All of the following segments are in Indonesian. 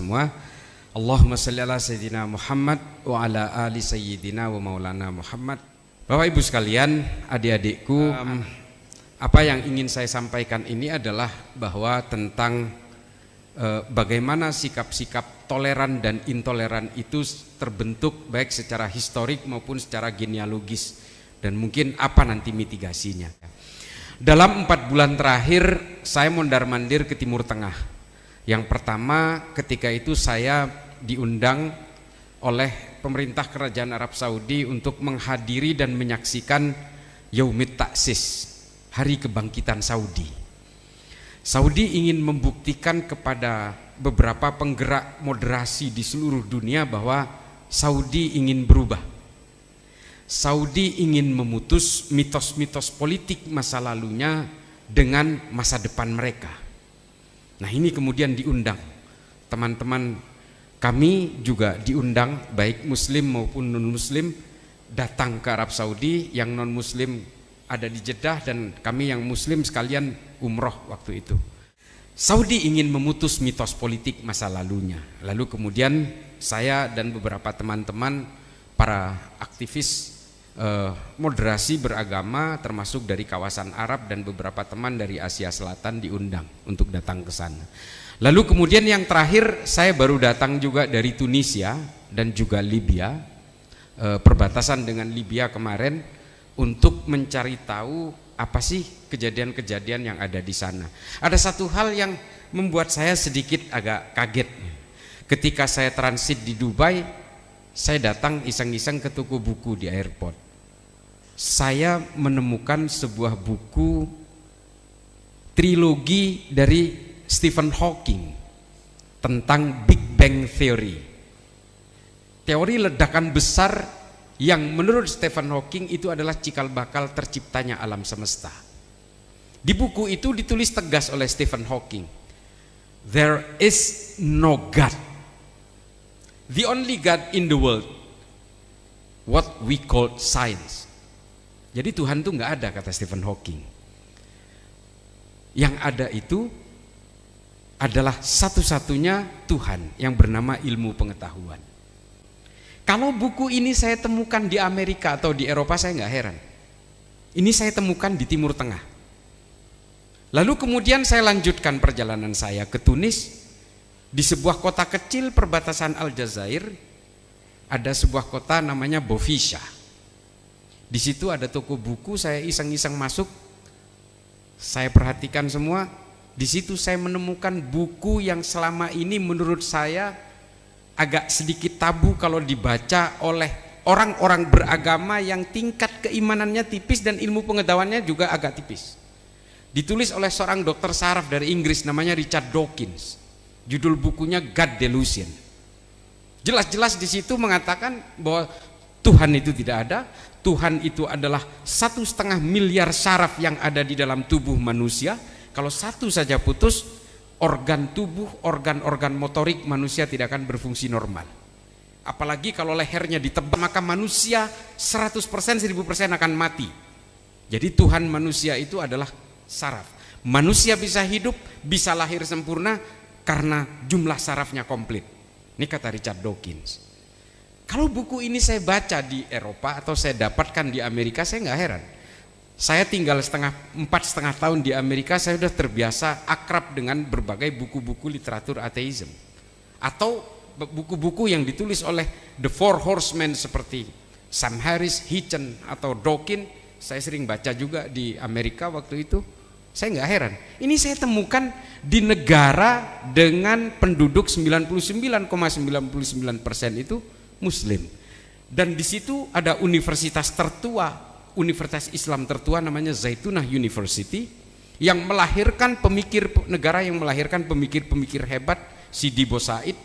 semua. Allahumma shalli ala sayyidina Muhammad wa ala ali sayyidina wa maulana Muhammad. Bapak Ibu sekalian, adik-adikku, apa yang ingin saya sampaikan ini adalah bahwa tentang bagaimana sikap-sikap toleran dan intoleran itu terbentuk baik secara historik maupun secara genealogis, dan mungkin apa nanti mitigasinya. Dalam 4 bulan terakhir saya mondar-mandir ke Timur Tengah. Yang pertama, ketika itu saya diundang oleh pemerintah Kerajaan Arab Saudi untuk menghadiri dan menyaksikan Yaumit Ta'sis, Hari Kebangkitan Saudi. Saudi ingin membuktikan kepada beberapa penggerak moderasi di seluruh dunia bahwa Saudi ingin berubah. Saudi ingin memutus mitos-mitos politik masa lalunya dengan masa depan mereka. Nah, ini kemudian diundang. Teman-teman kami juga diundang, baik muslim maupun non-muslim, datang ke Arab Saudi. Yang non-muslim ada di Jeddah dan kami yang muslim sekalian umroh waktu itu. Saudi ingin memutus mitos politik masa lalunya. Lalu kemudian saya dan beberapa teman-teman para aktivis moderasi beragama termasuk dari kawasan Arab dan beberapa teman dari Asia Selatan diundang untuk datang ke sana. Lalu kemudian yang terakhir saya baru datang juga dari Tunisia dan juga Libya, perbatasan dengan Libya kemarin, untuk mencari tahu apa sih kejadian-kejadian yang ada di sana. Ada satu hal yang membuat saya sedikit agak kaget. Ketika saya transit di Dubai, saya datang iseng-iseng ke toko buku di airport. Saya menemukan sebuah buku trilogi dari Stephen Hawking tentang Big Bang Theory, teori ledakan besar yang menurut Stephen Hawking itu adalah cikal bakal terciptanya alam semesta. Di buku itu ditulis tegas oleh Stephen Hawking, there is no God. The only God in the world, what we call science. Jadi Tuhan itu nggak ada, kata Stephen Hawking. Yang ada itu adalah satu-satunya Tuhan yang bernama ilmu pengetahuan. Kalau buku ini saya temukan di Amerika atau di Eropa, saya nggak heran. Ini saya temukan di Timur Tengah. Lalu kemudian saya lanjutkan perjalanan saya ke Tunis. Di sebuah kota kecil perbatasan Aljazair ada sebuah kota namanya Bofisha. Di situ ada toko buku, saya iseng-iseng masuk, saya perhatikan semua. Di situ saya menemukan buku yang selama ini menurut saya agak sedikit tabu kalau dibaca oleh orang-orang beragama yang tingkat keimanannya tipis dan ilmu pengetahuannya juga agak tipis. Ditulis oleh seorang dokter saraf dari Inggris namanya Richard Dawkins. Judul bukunya God Delusion. Jelas-jelas di situ mengatakan bahwa Tuhan itu tidak ada. Tuhan itu adalah 1,5 miliar saraf yang ada di dalam tubuh manusia. Kalau satu saja putus, organ tubuh, organ-organ motorik manusia tidak akan berfungsi normal. Apalagi kalau lehernya ditebak, maka manusia 100%, 1000% akan mati. Jadi Tuhan manusia itu adalah saraf. Manusia bisa hidup, bisa lahir sempurna karena jumlah sarafnya komplit. Ini kata Richard Dawkins. Kalau buku ini saya baca di Eropa atau saya dapatkan di Amerika, saya nggak heran. Saya tinggal 4,5 tahun di Amerika, saya sudah terbiasa akrab dengan berbagai buku-buku literatur ateisme atau buku-buku yang ditulis oleh The Four Horsemen seperti Sam Harris, Hitchens atau Dawkins. Saya sering baca juga di Amerika waktu itu. Saya nggak heran. Ini saya temukan di negara dengan penduduk 99,99% itu Muslim, dan di situ ada universitas tertua, universitas Islam tertua namanya Zaitunah University, yang melahirkan negara yang melahirkan pemikir-pemikir hebat. Sidi Bosaid,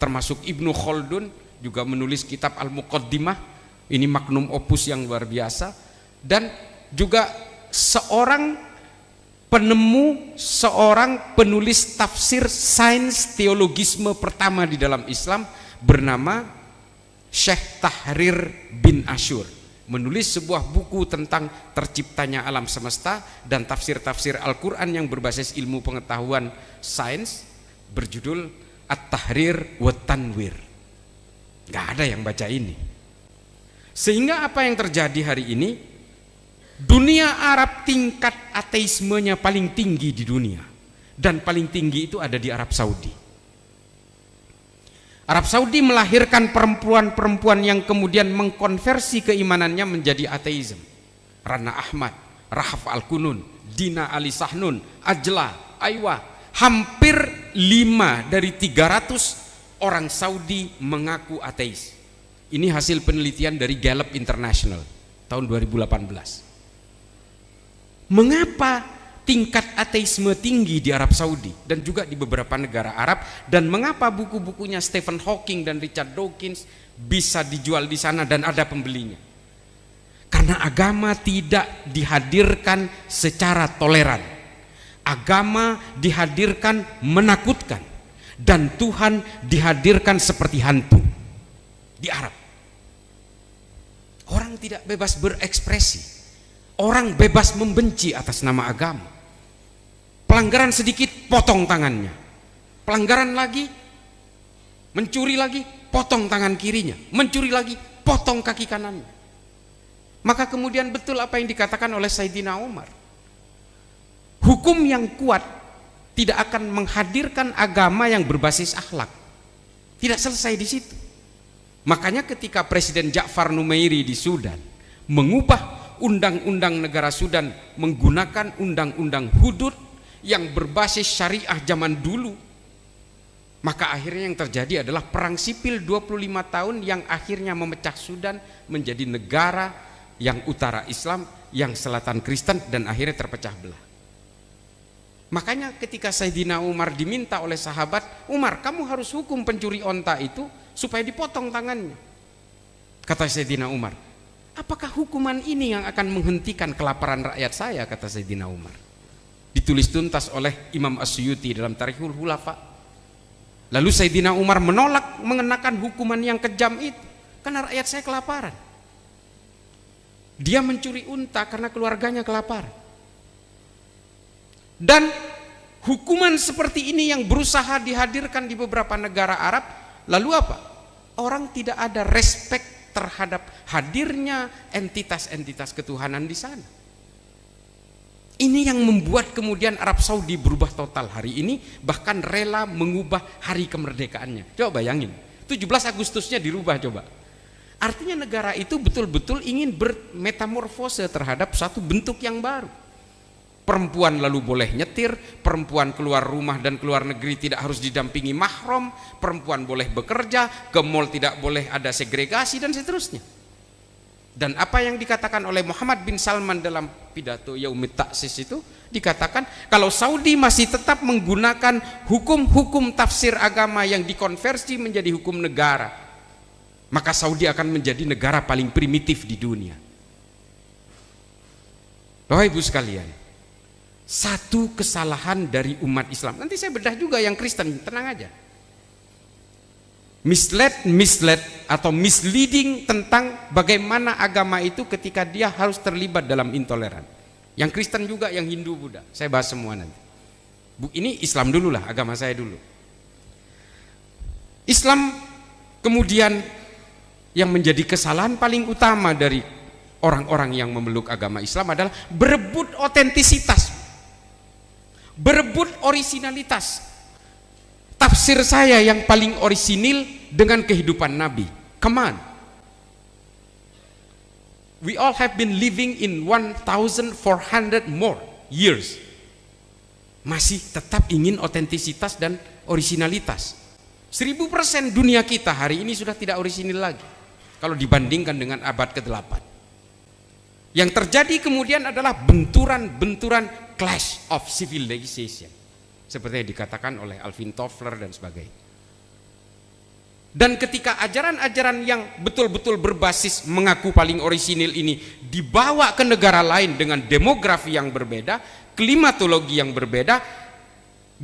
termasuk Ibnu Khaldun juga menulis kitab Al-Muqaddimah, ini magnum opus yang luar biasa, dan juga seorang penulis tafsir sains teologisme pertama di dalam Islam bernama Syekh Tahrir bin Ashur, menulis sebuah buku tentang terciptanya alam semesta dan tafsir-tafsir Al-Quran yang berbasis ilmu pengetahuan sains berjudul At-Tahrir wa Tanwir. Nggak ada yang baca ini. Sehingga apa yang terjadi hari ini, dunia Arab tingkat ateismenya paling tinggi di dunia, dan paling tinggi itu ada di Arab Saudi. Arab Saudi melahirkan perempuan-perempuan yang kemudian mengkonversi keimanannya menjadi ateisme. Rana Ahmad, Rahaf Al-Kunun, Dina Ali Sahnun, Ajla, Aywa. Hampir 5 dari 300 orang Saudi mengaku ateis. Ini hasil penelitian dari Gallup International tahun 2018. Mengapa tingkat ateisme tinggi di Arab Saudi dan juga di beberapa negara Arab, dan mengapa buku-bukunya Stephen Hawking dan Richard Dawkins bisa dijual di sana dan ada pembelinya? Karena agama tidak dihadirkan secara toleran. Agama dihadirkan menakutkan, dan Tuhan dihadirkan seperti hantu. Di Arab orang tidak bebas berekspresi, orang bebas membenci atas nama agama. Pelanggaran sedikit potong tangannya, pelanggaran lagi, mencuri lagi potong tangan kirinya, mencuri lagi potong kaki kanannya. Maka kemudian betul apa yang dikatakan oleh Sayyidina Umar, hukum yang kuat tidak akan menghadirkan agama yang berbasis akhlak. Tidak selesai di situ. Makanya ketika Presiden Ja'far Numeiri di Sudan mengubah undang-undang negara Sudan menggunakan undang-undang hudud yang berbasis syariah zaman dulu, maka akhirnya yang terjadi adalah perang sipil 25 tahun yang akhirnya memecah Sudan menjadi negara yang utara Islam, yang selatan Kristen, dan akhirnya terpecah belah. Makanya ketika Sayyidina Umar diminta oleh sahabat, Umar, kamu harus hukum pencuri onta itu supaya dipotong tangannya. Kata Sayyidina Umar, apakah hukuman ini yang akan menghentikan kelaparan rakyat saya? Kata Sayyidina Umar. Ditulis tuntas oleh Imam As-Suyuti dalam Tarikhul Hulafa. Lalu Sayyidina Umar menolak mengenakan hukuman yang kejam itu karena rakyat saya kelaparan. Dia mencuri unta karena keluarganya kelaparan. Dan hukuman seperti ini yang berusaha dihadirkan di beberapa negara Arab, lalu apa? Orang tidak ada respect terhadap hadirnya entitas-entitas ketuhanan di sana. Ini yang membuat kemudian Arab Saudi berubah total hari ini, bahkan rela mengubah hari kemerdekaannya. Coba bayangin, 17 Agustusnya dirubah coba. Artinya negara itu betul-betul ingin bermetamorfose terhadap satu bentuk yang baru. Perempuan lalu boleh nyetir, perempuan keluar rumah dan keluar negeri tidak harus didampingi mahram, perempuan boleh bekerja, ke mall tidak boleh ada segregasi, dan seterusnya. Dan apa yang dikatakan oleh Muhammad bin Salman dalam pidato Yaumit Ta'sis itu, dikatakan kalau Saudi masih tetap menggunakan hukum-hukum tafsir agama yang dikonversi menjadi hukum negara, maka Saudi akan menjadi negara paling primitif di dunia. Bapak Ibu sekalian, satu kesalahan dari umat Islam, nanti saya bedah juga yang Kristen, tenang aja, mislead atau misleading tentang bagaimana agama itu ketika dia harus terlibat dalam intoleran. Yang Kristen juga, yang Hindu, Buddha, saya bahas semua nanti. Ini Islam dulu lah, agama saya dulu. Islam kemudian yang menjadi kesalahan paling utama dari orang-orang yang memeluk agama Islam adalah berebut otentisitas, berebut orisinalitas. Tafsir saya yang paling orisinil dengan kehidupan Nabi. Come on. We all have been living in 1,400 more years. Masih tetap ingin otentisitas dan orisinalitas. 1000% dunia kita hari ini sudah tidak orisinil lagi kalau dibandingkan dengan abad ke-8. Yang terjadi kemudian adalah benturan-benturan, clash of civilization, seperti yang dikatakan oleh Alvin Toffler dan sebagainya. Dan ketika ajaran-ajaran yang betul-betul berbasis mengaku paling orisinil ini dibawa ke negara lain dengan demografi yang berbeda, klimatologi yang berbeda,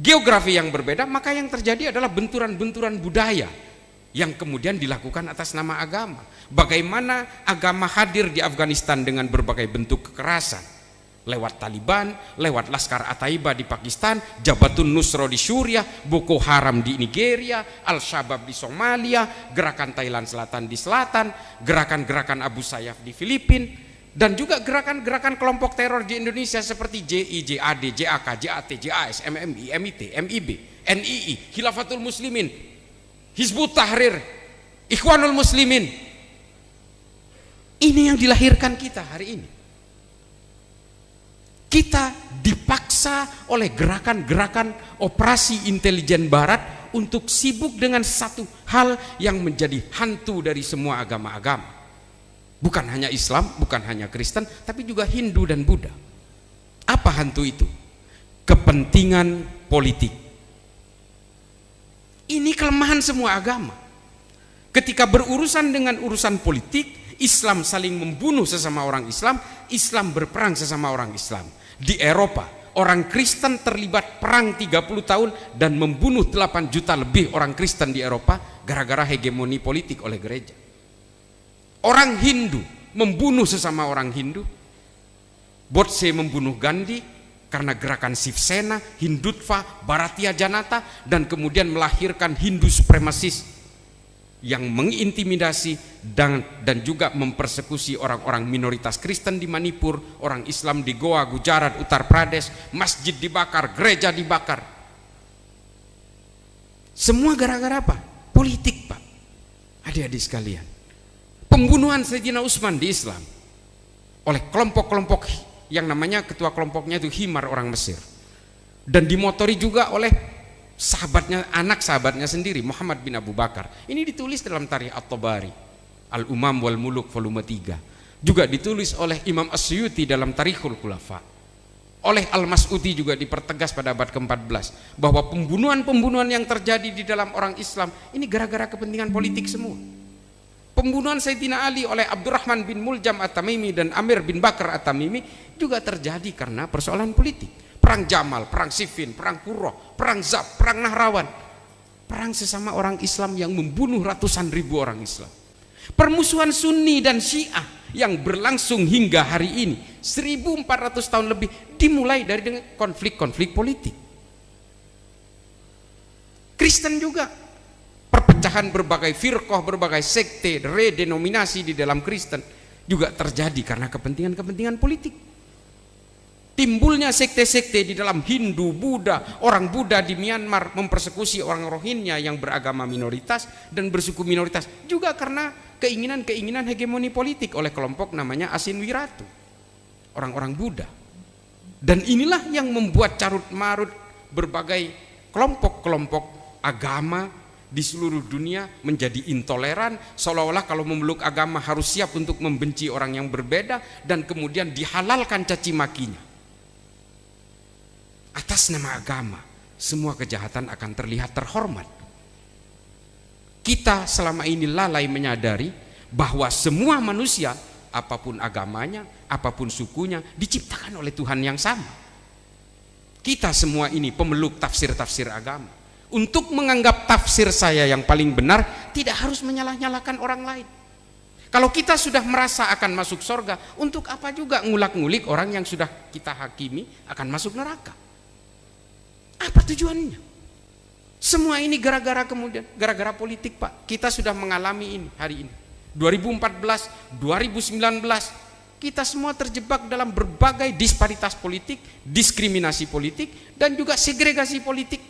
geografi yang berbeda, maka yang terjadi adalah benturan-benturan budaya yang kemudian dilakukan atas nama agama. Bagaimana agama hadir di Afghanistan dengan berbagai bentuk kekerasan, lewat Taliban, lewat Laskar Ataiba di Pakistan, Jabhatun Nusra di Suriah, Boko Haram di Nigeria, Al-Shabaab di Somalia, gerakan Thailand Selatan di selatan, gerakan-gerakan Abu Sayyaf di Filipina, dan juga gerakan-gerakan kelompok teror di Indonesia seperti JI, JAD, JAK, JAT, JAS, MMI, MIT, MIB, NII, Khilafatul Muslimin, Hizbut Tahrir, Ikhwanul Muslimin. Ini yang dilahirkan kita hari ini. Kita dipaksa oleh gerakan-gerakan operasi intelijen barat untuk sibuk dengan satu hal yang menjadi hantu dari semua agama-agama. Bukan hanya Islam, bukan hanya Kristen, tapi juga Hindu dan Buddha. Apa hantu itu? Kepentingan politik. Ini kelemahan semua agama. Ketika berurusan dengan urusan politik, Islam saling membunuh sesama orang Islam, Islam berperang sesama orang Islam. Di Eropa, orang Kristen terlibat perang 30 tahun dan membunuh 8 juta lebih orang Kristen di Eropa gara-gara hegemoni politik oleh gereja. Orang Hindu membunuh sesama orang Hindu. Godse membunuh Gandhi karena gerakan Sivsena, Hindutva, Bharatiya Janata, dan kemudian melahirkan Hindu supremasis yang mengintimidasi dan juga mempersekusi orang-orang minoritas Kristen di Manipur, orang Islam di Goa, Gujarat, Uttar Pradesh, masjid dibakar, gereja dibakar. Semua gara-gara apa? Politik, Pak. Adik-adik sekalian, pembunuhan Sayyidina Utsman di Islam oleh kelompok-kelompok yang namanya ketua kelompoknya itu Himar orang Mesir, dan dimotori juga oleh sahabatnya, anak sahabatnya sendiri, Muhammad bin Abu Bakar. Ini ditulis dalam Tarikh At-Tabari, Al-Umam wal Muluk volume 3. Juga ditulis oleh Imam As-Suyuti dalam Tarikhul Khulafa. Oleh Al-Mas'udi juga dipertegas pada abad ke-14 bahwa pembunuhan-pembunuhan yang terjadi di dalam orang Islam ini gara-gara kepentingan politik semua. Pembunuhan Sayyidina Ali oleh Abdurrahman bin Muljam At-Tamimi dan Amir bin Bakar At-Tamimi juga terjadi karena persoalan politik. Perang Jamal, perang Siffin, perang Qurra, perang Zab, perang Nahrawan. Perang sesama orang Islam yang membunuh ratusan ribu orang Islam. Permusuhan Sunni dan Syiah yang berlangsung hingga hari ini 1400 tahun lebih dimulai dari dengan konflik-konflik politik. Kristen juga, perpecahan berbagai firqah, berbagai sekte, redenominasi di dalam Kristen juga terjadi karena kepentingan-kepentingan politik. Timbulnya sekte-sekte di dalam Hindu, Buddha, orang Buddha di Myanmar mempersekusi orang Rohingya yang beragama minoritas dan bersuku minoritas juga karena keinginan-keinginan hegemoni politik oleh kelompok namanya Asin Wiratu, orang-orang Buddha. Dan inilah yang membuat carut marut berbagai kelompok-kelompok agama di seluruh dunia menjadi intoleran, seolah-olah kalau memeluk agama harus siap untuk membenci orang yang berbeda, dan kemudian dihalalkan caci makinya. Atas nama agama, semua kejahatan akan terlihat terhormat. Kita selama ini lalai menyadari bahwa semua manusia, apapun agamanya, apapun sukunya, diciptakan oleh Tuhan yang sama. Kita semua ini pemeluk tafsir-tafsir agama. Untuk menganggap tafsir saya yang paling benar, tidak harus menyalah-nyalahkan orang lain. Kalau kita sudah merasa akan masuk surga, untuk apa juga ngulak-ngulik orang yang sudah kita hakimi akan masuk neraka? Apa tujuannya? Semua ini gara-gara kemudian, gara-gara politik, Pak. Kita sudah mengalami ini hari ini. 2014, 2019, kita semua terjebak dalam berbagai disparitas politik, diskriminasi politik, dan juga segregasi politik.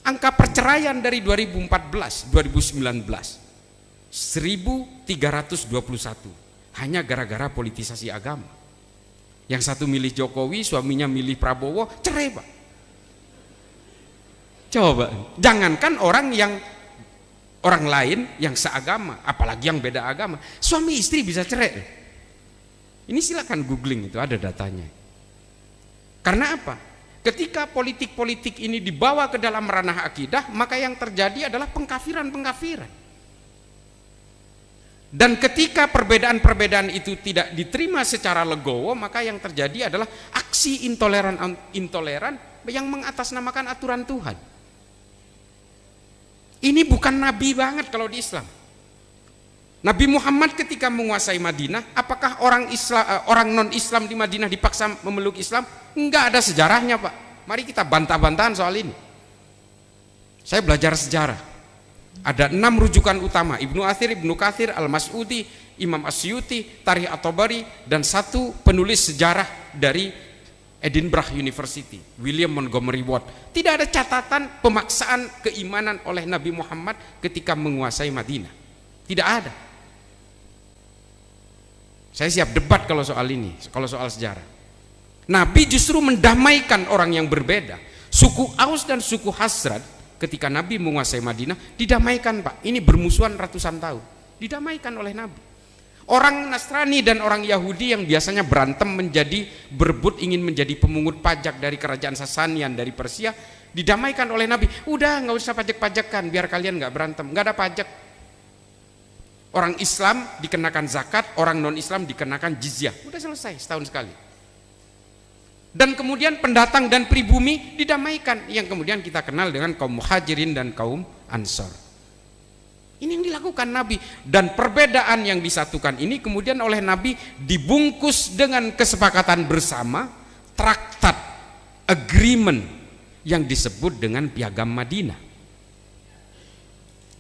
Angka perceraian dari 2014, 2019, 1321, hanya gara-gara politisasi agama. Yang satu milih Jokowi, suaminya milih Prabowo, cerai, Pak. Coba, jangankan orang lain yang seagama, apalagi yang beda agama, suami istri bisa cerai. Ini silakan googling, itu ada datanya. Karena apa? Ketika politik-politik ini dibawa ke dalam ranah akidah, maka yang terjadi adalah pengkafiran-pengkafiran. Dan ketika perbedaan-perbedaan itu tidak diterima secara legowo, maka yang terjadi adalah aksi intoleran yang mengatasnamakan aturan Tuhan. Ini bukan nabi banget kalau di Islam. Nabi Muhammad ketika menguasai Madinah, apakah orang non-Islam di Madinah dipaksa memeluk Islam? Enggak ada sejarahnya, Pak. Mari kita bantah-bantahan soal ini. Saya belajar sejarah. Ada 6 rujukan utama, Ibnu Athir, Ibnu Katsir, Al-Mas'udi, Imam Asyuti, Tarikh At-Tabari, dan 1 penulis sejarah dari Edinburgh University, William Montgomery Watt. Tidak ada catatan pemaksaan keimanan oleh Nabi Muhammad ketika menguasai Madinah. Tidak ada. Saya siap debat kalau soal ini, kalau soal sejarah. Nabi justru mendamaikan orang yang berbeda. Suku Aus dan suku Khazraj ketika Nabi menguasai Madinah didamaikan, Pak. Ini bermusuhan ratusan tahun, didamaikan oleh Nabi. Orang Nasrani dan orang Yahudi yang biasanya berantem berebut ingin menjadi pemungut pajak dari kerajaan Sasanian dari Persia, didamaikan oleh Nabi. Udah nggak usah pajak-pajakan, biar kalian nggak berantem, nggak ada pajak. Orang Islam dikenakan zakat, orang non-Islam dikenakan jizyah. Udah selesai setahun sekali. Dan kemudian pendatang dan pribumi didamaikan, yang kemudian kita kenal dengan kaum Muhajirin dan kaum Ansor. Ini yang dilakukan Nabi, dan perbedaan yang disatukan ini kemudian oleh Nabi dibungkus dengan kesepakatan bersama, traktat, agreement yang disebut dengan Piagam Madinah.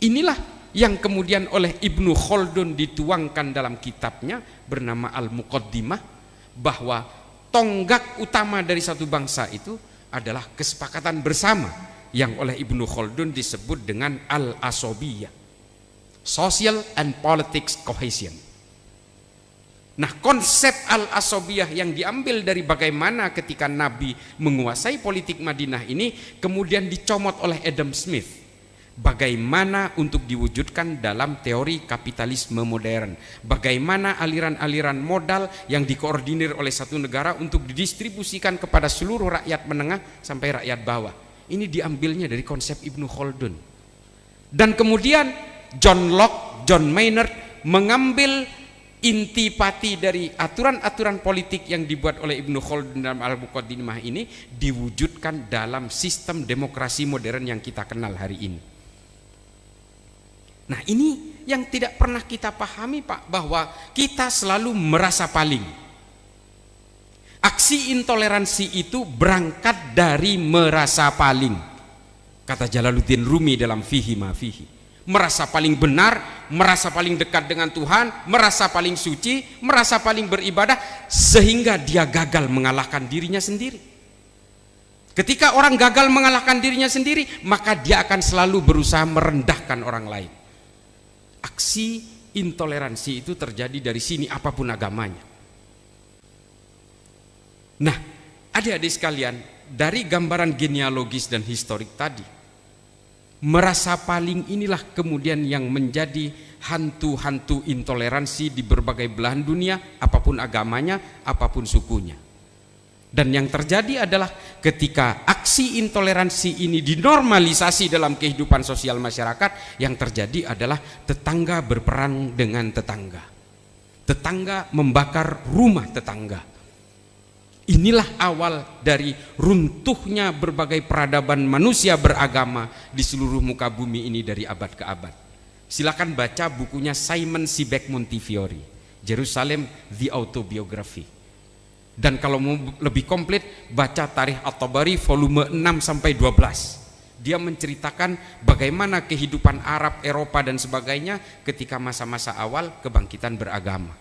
Inilah yang kemudian oleh Ibnu Khaldun dituangkan dalam kitabnya bernama Al-Muqaddimah, bahwa tonggak utama dari satu bangsa itu adalah kesepakatan bersama yang oleh Ibnu Khaldun disebut dengan Al-Asobiyah, Social and Politics Cohesion. Nah, konsep Al-Asobiyah yang diambil dari bagaimana ketika Nabi menguasai politik Madinah ini kemudian dicomot oleh Adam Smith, bagaimana untuk diwujudkan dalam teori kapitalisme modern, bagaimana aliran-aliran modal yang dikoordinir oleh satu negara untuk didistribusikan kepada seluruh rakyat menengah sampai rakyat bawah. Ini diambilnya dari konsep Ibnu Khaldun. Dan kemudian John Locke, John Maynard mengambil intipati dari aturan-aturan politik yang dibuat oleh Ibnu Khaldun dalam Al-Muqaddimah ini diwujudkan dalam sistem demokrasi modern yang kita kenal hari ini. Nah, ini yang tidak pernah kita pahami, Pak, bahwa kita selalu merasa paling. Aksi intoleransi itu berangkat dari merasa paling. Kata Jalaluddin Rumi dalam Fihi Ma Fihi. Merasa paling benar, merasa paling dekat dengan Tuhan, merasa paling suci, merasa paling beribadah, sehingga dia gagal mengalahkan dirinya sendiri. Ketika orang gagal mengalahkan dirinya sendiri, maka dia akan selalu berusaha merendahkan orang lain. Aksi intoleransi itu terjadi dari sini, apapun agamanya. Nah, adik-adik sekalian, dari gambaran genealogis dan historik tadi, merasa paling inilah kemudian yang menjadi hantu-hantu intoleransi di berbagai belahan dunia, apapun agamanya, apapun sukunya. Dan yang terjadi adalah ketika aksi intoleransi ini dinormalisasi dalam kehidupan sosial masyarakat, yang terjadi adalah tetangga berperang dengan tetangga. Tetangga membakar rumah tetangga. Inilah awal dari runtuhnya berbagai peradaban manusia beragama di seluruh muka bumi ini dari abad ke abad. Silakan baca bukunya Simon Sebag Montefiore, Jerusalem The Autobiography. Dan kalau mau lebih komplit, baca Tarikh At-Tabari volume 6-12. Dia menceritakan bagaimana kehidupan Arab, Eropa dan sebagainya ketika masa-masa awal kebangkitan beragama.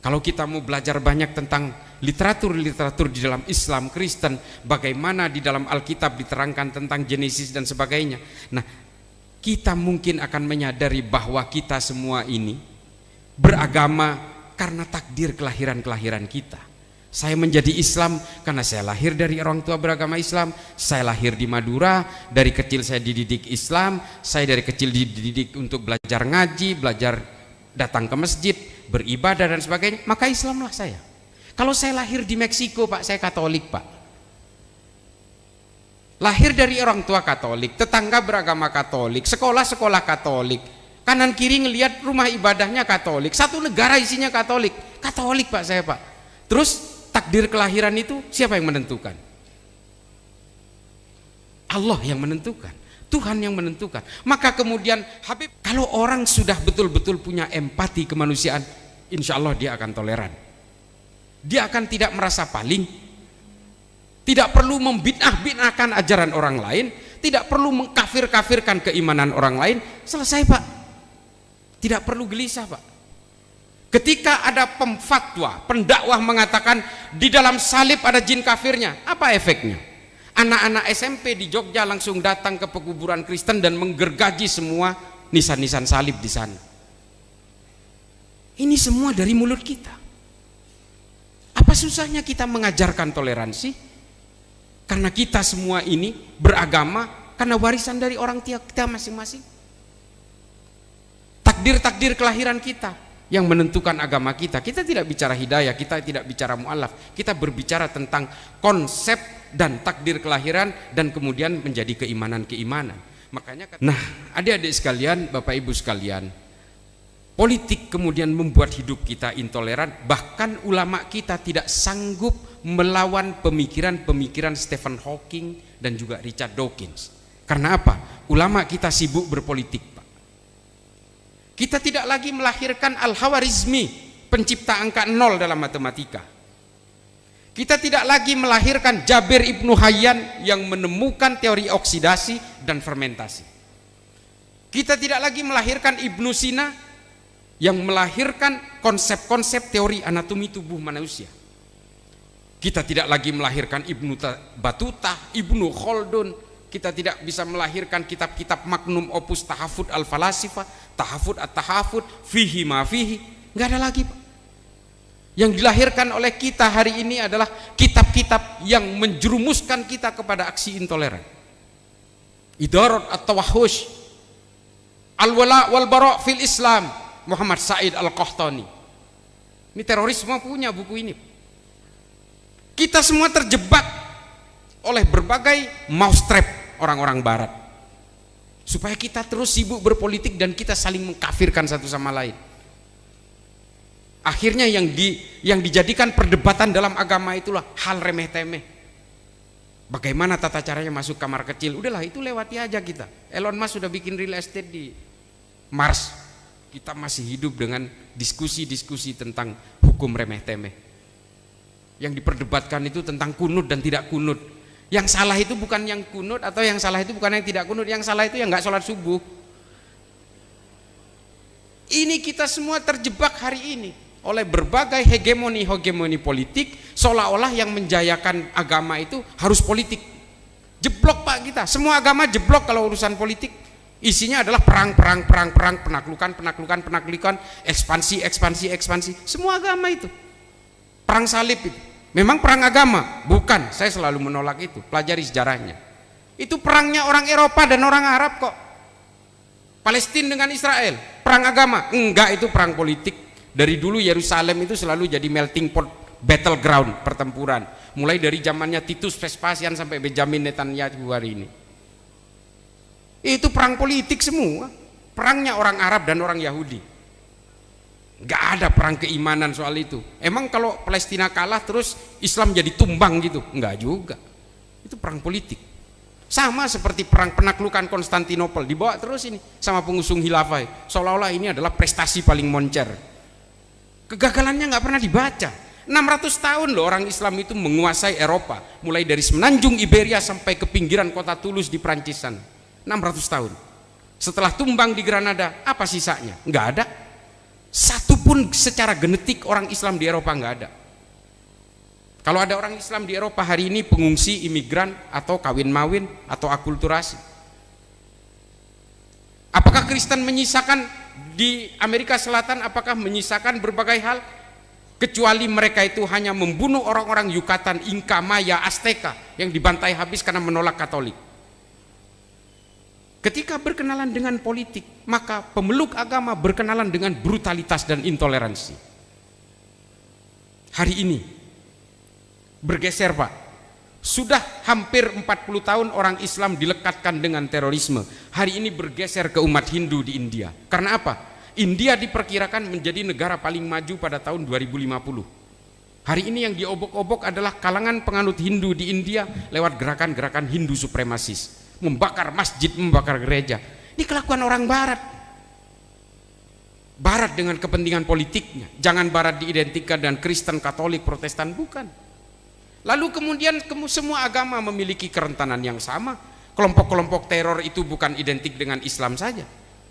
Kalau kita mau belajar banyak tentang literatur-literatur di dalam Islam, Kristen, bagaimana di dalam Alkitab diterangkan tentang Genesis dan sebagainya. Nah, kita mungkin akan menyadari bahwa kita semua ini beragama karena takdir kelahiran-kelahiran kita. Saya menjadi Islam karena saya lahir dari orang tua beragama Islam. Saya lahir di Madura, dari kecil saya dididik Islam. Saya dari kecil dididik untuk belajar ngaji, belajar datang ke masjid, beribadah dan sebagainya. Maka Islamlah saya. Kalau saya lahir di Meksiko, Pak, saya Katolik, Pak. Lahir dari orang tua Katolik, tetangga beragama Katolik, sekolah-sekolah Katolik. Kanan kiri ngelihat rumah ibadahnya Katolik, satu negara isinya Katolik. Katolik, Pak, saya, Pak. Terus takdir kelahiran itu siapa yang menentukan? Allah yang menentukan. Tuhan yang menentukan. Maka kemudian Habib, kalau orang sudah betul-betul punya empati kemanusiaan, insya Allah dia akan toleran. Dia akan tidak merasa paling, tidak perlu membid'ah-bid'ahkan ajaran orang lain, tidak perlu mengkafir-kafirkan keimanan orang lain. Selesai, Pak. Tidak perlu gelisah, Pak. Ketika ada pemfatwa, pendakwah mengatakan di dalam salib ada jin kafirnya, apa efeknya? Anak-anak SMP di Jogja langsung datang ke pekuburan Kristen dan menggergaji semua nisan-nisan salib di sana. Ini semua dari mulut kita. Apa susahnya kita mengajarkan toleransi? Karena kita semua ini beragama karena warisan dari orang tua kita masing-masing. Takdir-takdir kelahiran kita yang menentukan agama kita. Kita tidak bicara hidayah, kita tidak bicara mu'alaf, kita berbicara tentang konsep dan takdir kelahiran dan kemudian menjadi keimanan-keimanan. Makanya, nah, adik-adik sekalian, Bapak Ibu sekalian, politik kemudian membuat hidup kita intoleran. Bahkan ulama kita tidak sanggup melawan pemikiran-pemikiran Stephen Hawking dan juga Richard Dawkins. Karena apa? Ulama kita sibuk berpolitik, Pak. Kita tidak lagi melahirkan Al-Khawarizmi, pencipta angka 0 dalam matematika. Kita tidak lagi melahirkan Jabir Ibnu Hayyan yang menemukan teori oksidasi dan fermentasi. Kita tidak lagi melahirkan Ibnu Sina yang melahirkan konsep-konsep teori anatomi tubuh manusia. Kita tidak lagi melahirkan Ibnu Battuta, Ibnu Khaldun. Kita tidak bisa melahirkan kitab-kitab magnum opus Tahafud al-Falasifah, Tahafud at-Tahafud, Fihi ma fihi. Nggak ada lagi, Pak. Yang dilahirkan oleh kita hari ini adalah kitab-kitab yang menjerumuskan kita kepada aksi intoleran. Idarat at-Tawahhush, Al-Wala wal Bara' fil Islam, Muhammad Said Al-Qahtani. Ini terorisme punya buku ini. Kita semua terjebak oleh berbagai mousetrap orang-orang barat, supaya kita terus sibuk berpolitik dan kita saling mengkafirkan satu sama lain. Akhirnya yang dijadikan perdebatan dalam agama itulah hal remeh-temeh. Bagaimana tata caranya masuk kamar kecil? Udahlah, itu lewati aja kita. Elon Musk sudah bikin real estate di Mars. Kita masih hidup dengan diskusi-diskusi tentang hukum remeh-temeh. Yang diperdebatkan itu tentang kunut dan tidak kunut. Yang salah itu bukan yang kunut, atau yang salah itu bukan yang tidak kunut. Yang salah itu yang nggak sholat subuh. Ini kita semua terjebak hari ini oleh berbagai hegemoni politik, seolah-olah yang menjayakan agama itu harus politik. Jeblok, Pak, kita. Semua agama jeblok kalau urusan politik. Isinya adalah perang, penaklukan, ekspansi. Semua agama itu. Perang salib itu. Memang perang agama? Bukan, saya selalu menolak itu. Pelajari sejarahnya. Itu perangnya orang Eropa dan orang Arab kok. Palestina dengan Israel, perang agama? Enggak, itu perang politik. Dari dulu Yerusalem itu selalu jadi melting pot, battleground pertempuran. Mulai dari zamannya Titus Vespasian sampai Benjamin Netanyahu hari ini. Itu perang politik semua. Perangnya orang Arab dan orang Yahudi. Enggak ada perang keimanan soal itu. Emang kalau Palestina kalah terus Islam jadi tumbang gitu? Enggak juga. Itu perang politik. Sama seperti perang penaklukan Konstantinopel, dibawa terus ini sama pengusung khilafah, seolah-olah ini adalah prestasi paling moncer. Kegagalannya nggak pernah dibaca. 600 tahun loh orang Islam itu menguasai Eropa, mulai dari semenanjung Iberia sampai ke pinggiran kota Toulouse di Prancis sana. 600 tahun. Setelah tumbang di Granada, apa sisanya? Nggak ada. Satu pun secara genetik orang Islam di Eropa nggak ada. Kalau ada orang Islam di Eropa hari ini pengungsi, imigran, atau kawin-mawin, atau akulturasi. Apakah Kristen menyisakan di Amerika Selatan, apakah menyisakan berbagai hal? Kecuali mereka itu hanya membunuh orang-orang Yucatan, Inka, Maya, Azteca yang dibantai habis karena menolak Katolik. Ketika berkenalan dengan politik, maka pemeluk agama berkenalan dengan brutalitas dan intoleransi. Hari ini bergeser, Pak. Sudah hampir 40 tahun orang Islam dilekatkan dengan terorisme. Hari ini bergeser ke umat Hindu di India. Karena apa? India diperkirakan menjadi negara paling maju pada tahun 2050. Hari ini yang diobok-obok adalah kalangan penganut Hindu di India lewat gerakan-gerakan Hindu supremasis. membakar masjid, membakar gereja. Ini kelakuan orang barat. Barat dengan kepentingan politiknya. Jangan barat diidentikan dengan Kristen, Katolik, Protestan, bukan. Lalu kemudian semua agama memiliki kerentanan yang sama. Kelompok-kelompok teror itu bukan identik dengan Islam saja.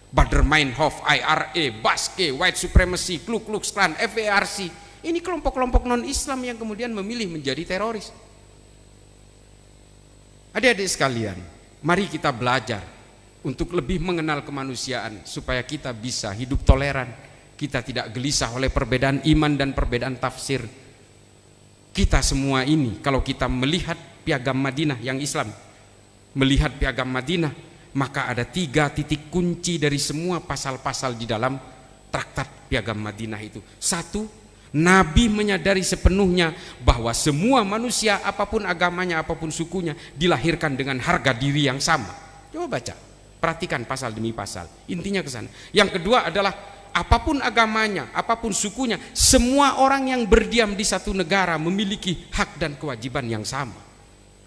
Baader-Meinhof, IRA, Baske, White Supremacy, Ku Klux Klan, FARC. Ini kelompok-kelompok non-Islam yang kemudian memilih menjadi teroris. Adik-adik sekalian, mari kita belajar untuk lebih mengenal kemanusiaan supaya kita bisa hidup toleran. Kita tidak gelisah oleh perbedaan iman dan perbedaan tafsir. Kita semua ini kalau kita melihat Piagam Madinah yang Islam, melihat Piagam Madinah, maka ada 3 titik kunci dari semua pasal-pasal di dalam traktat Piagam Madinah itu. 1, Nabi menyadari sepenuhnya bahwa semua manusia apapun agamanya, apapun sukunya dilahirkan dengan harga diri yang sama. Coba baca, perhatikan pasal demi pasal, intinya ke sana. Yang kedua adalah apapun agamanya, apapun sukunya, semua orang yang berdiam di satu negara memiliki hak dan kewajiban yang sama.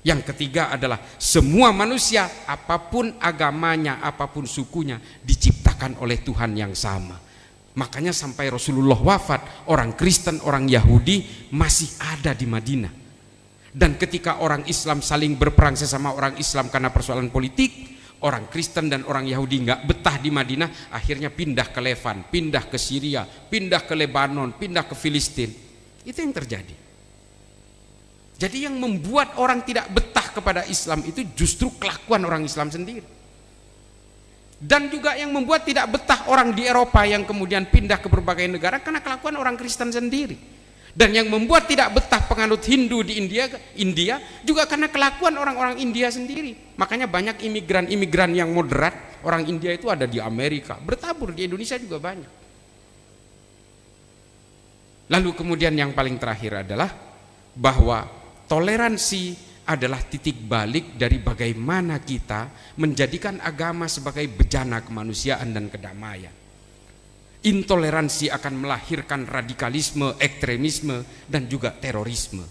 Yang ketiga adalah semua manusia apapun agamanya, apapun sukunya diciptakan oleh Tuhan yang sama. Makanya sampai Rasulullah wafat, orang Kristen, orang Yahudi masih ada di Madinah. Dan ketika orang Islam saling berperang sesama orang Islam karena persoalan politik, orang Kristen dan orang Yahudi nggak betah di Madinah, akhirnya pindah ke Levan, pindah ke Syria, pindah ke Lebanon, pindah ke Filistin. Itu yang terjadi. Jadi yang membuat orang tidak betah kepada Islam itu justru kelakuan orang Islam sendiri. Dan juga yang membuat tidak betah orang di Eropa yang kemudian pindah ke berbagai negara karena kelakuan orang Kristen sendiri. Dan yang membuat tidak betah penganut Hindu di India juga karena kelakuan orang-orang India sendiri. Makanya banyak imigran-imigran yang moderat, orang India itu ada di Amerika, bertabur di Indonesia juga banyak. Lalu kemudian yang paling terakhir adalah bahwa toleransi adalah titik balik dari bagaimana kita menjadikan agama sebagai bejana kemanusiaan dan kedamaian. Intoleransi akan melahirkan radikalisme, ekstremisme, dan juga terorisme.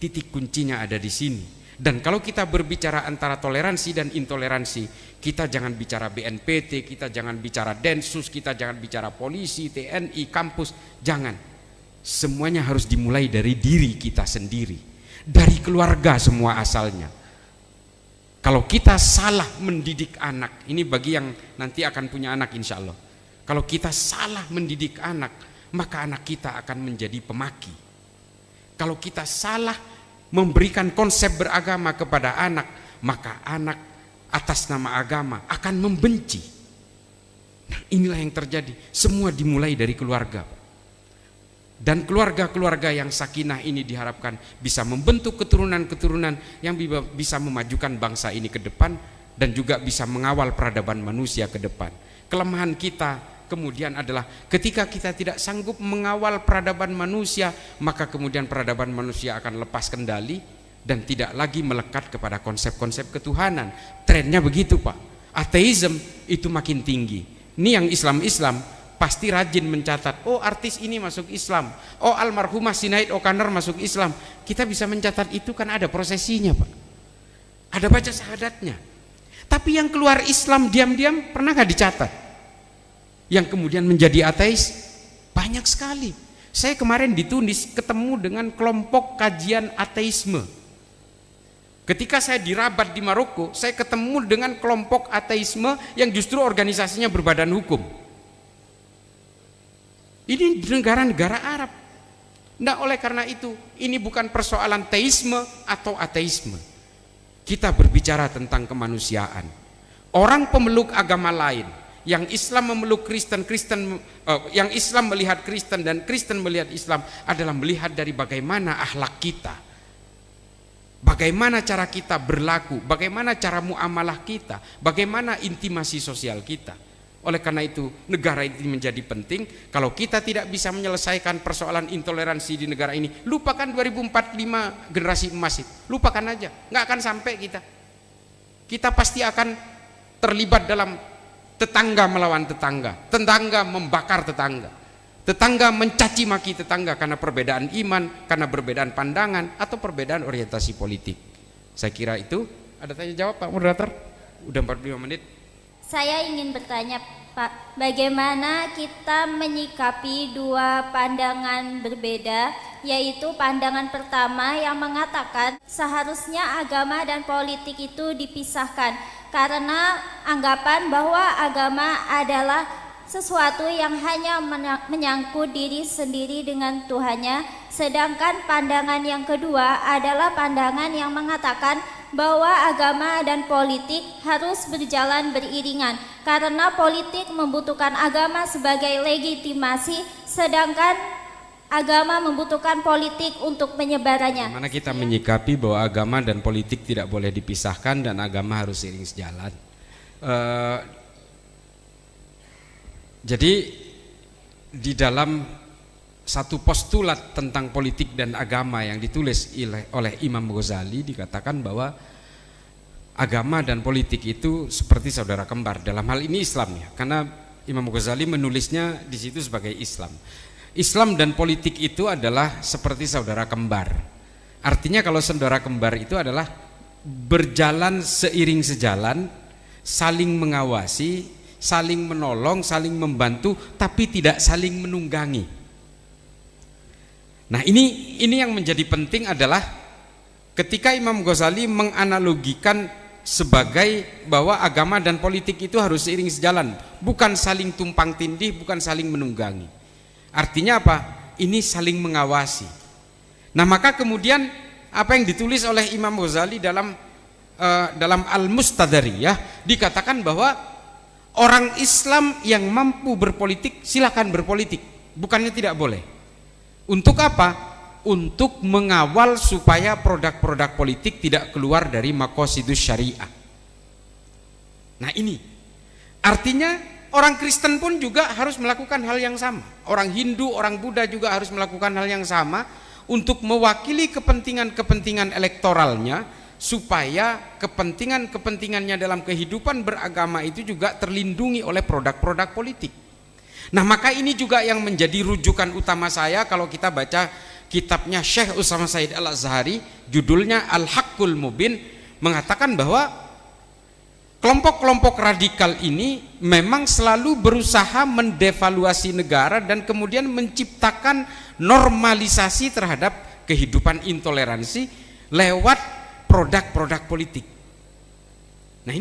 Titik kuncinya ada di sini. Dan kalau kita berbicara antara toleransi dan intoleransi, kita jangan bicara BNPT, kita jangan bicara Densus, kita jangan bicara polisi, TNI, kampus, jangan. Semuanya harus dimulai dari diri kita sendiri. Dari keluarga semua asalnya. Kalau kita salah mendidik anak, ini bagi yang nanti akan punya anak insya Allah. Kalau kita salah mendidik anak, maka anak kita akan menjadi pemaki. Kalau kita salah memberikan konsep beragama kepada anak, maka anak atas nama agama akan membenci. Nah, inilah yang terjadi. Semua dimulai dari keluarga. Dan keluarga-keluarga yang sakinah ini diharapkan bisa membentuk keturunan-keturunan yang bisa memajukan bangsa ini ke depan dan juga bisa mengawal peradaban manusia ke depan. Kelemahan kita kemudian adalah ketika kita tidak sanggup mengawal peradaban manusia, maka kemudian peradaban manusia akan lepas kendali dan tidak lagi melekat kepada konsep-konsep ketuhanan. Trennya begitu, Pak. Ateisme itu makin tinggi. Ini yang Islam-Islam pasti rajin mencatat, oh artis ini masuk Islam, oh almarhumah Sinead O'Connor masuk Islam. Kita bisa mencatat itu kan ada prosesinya, Pak. Ada baca syahadatnya. Tapi yang keluar Islam diam-diam pernah gak dicatat? Yang kemudian menjadi ateis banyak sekali. Saya kemarin di Tunis ketemu dengan kelompok kajian ateisme. Ketika saya di Rabat di Maroko, saya ketemu dengan kelompok ateisme yang justru organisasinya berbadan hukum. Ini negara-negara Arab. Nah, oleh karena itu, ini bukan persoalan teisme atau ateisme. Kita berbicara tentang kemanusiaan. Orang pemeluk agama lain, yang Islam memeluk Kristen, yang Islam melihat Kristen dan Kristen melihat Islam adalah melihat dari bagaimana akhlak kita. Bagaimana cara kita berlaku, bagaimana cara muamalah kita, bagaimana intimasi sosial kita. Oleh karena itu negara ini menjadi penting. Kalau kita tidak bisa menyelesaikan persoalan intoleransi di negara ini, lupakan 2045 generasi emas itu, lupakan aja, nggak akan sampai kita. Kita pasti akan terlibat dalam tetangga melawan tetangga, tetangga membakar tetangga, tetangga mencaci maki tetangga karena perbedaan iman, karena perbedaan pandangan atau perbedaan orientasi politik. Saya kira itu. Ada tanya jawab Pak Moderator? Udah 45 menit. Saya ingin bertanya Pak, bagaimana kita menyikapi dua pandangan berbeda, yaitu pandangan pertama yang mengatakan seharusnya agama dan politik itu dipisahkan karena anggapan bahwa agama adalah sesuatu yang hanya menyangkut diri sendiri dengan Tuhannya, sedangkan pandangan yang kedua adalah pandangan yang mengatakan bahwa agama dan politik harus berjalan beriringan karena politik membutuhkan agama sebagai legitimasi, sedangkan agama membutuhkan politik untuk penyebarannya. Bagaimana kita menyikapi bahwa agama dan politik tidak boleh dipisahkan dan agama harus seiring sejalan. Jadi di dalam satu postulat tentang politik dan agama yang ditulis oleh Imam Ghazali dikatakan bahwa agama dan politik itu seperti saudara kembar. Dalam hal ini Islam ya, karena Imam Ghazali menulisnya di situ sebagai Islam. Islam dan politik itu adalah seperti saudara kembar. Artinya kalau saudara kembar itu adalah berjalan seiring sejalan, saling mengawasi, saling menolong, saling membantu, tapi tidak saling menunggangi. Nah ini yang menjadi penting adalah ketika Imam Ghazali menganalogikan sebagai bahwa agama dan politik itu harus seiring sejalan, bukan saling tumpang tindih, bukan saling menunggangi. Artinya apa? Ini saling mengawasi. Nah maka kemudian apa yang ditulis oleh Imam Ghazali dalam Al-Mustadhariyah dikatakan bahwa orang Islam yang mampu berpolitik silakan berpolitik, bukannya tidak boleh. Untuk apa? Untuk mengawal supaya produk-produk politik tidak keluar dari maqasidus syariah. Nah ini artinya orang Kristen pun juga harus melakukan hal yang sama. Orang Hindu, orang Buddha juga harus melakukan hal yang sama untuk mewakili kepentingan-kepentingan elektoralnya supaya kepentingan-kepentingannya dalam kehidupan beragama itu juga terlindungi oleh produk-produk politik. Nah maka ini juga yang menjadi rujukan utama saya kalau kita baca kitabnya Syekh Utsama Said Al-Azhari, judulnya Al-Haqqul Mubin, mengatakan bahwa kelompok-kelompok radikal ini memang selalu berusaha mendevaluasi negara dan kemudian menciptakan normalisasi terhadap kehidupan intoleransi lewat produk-produk politik. Nah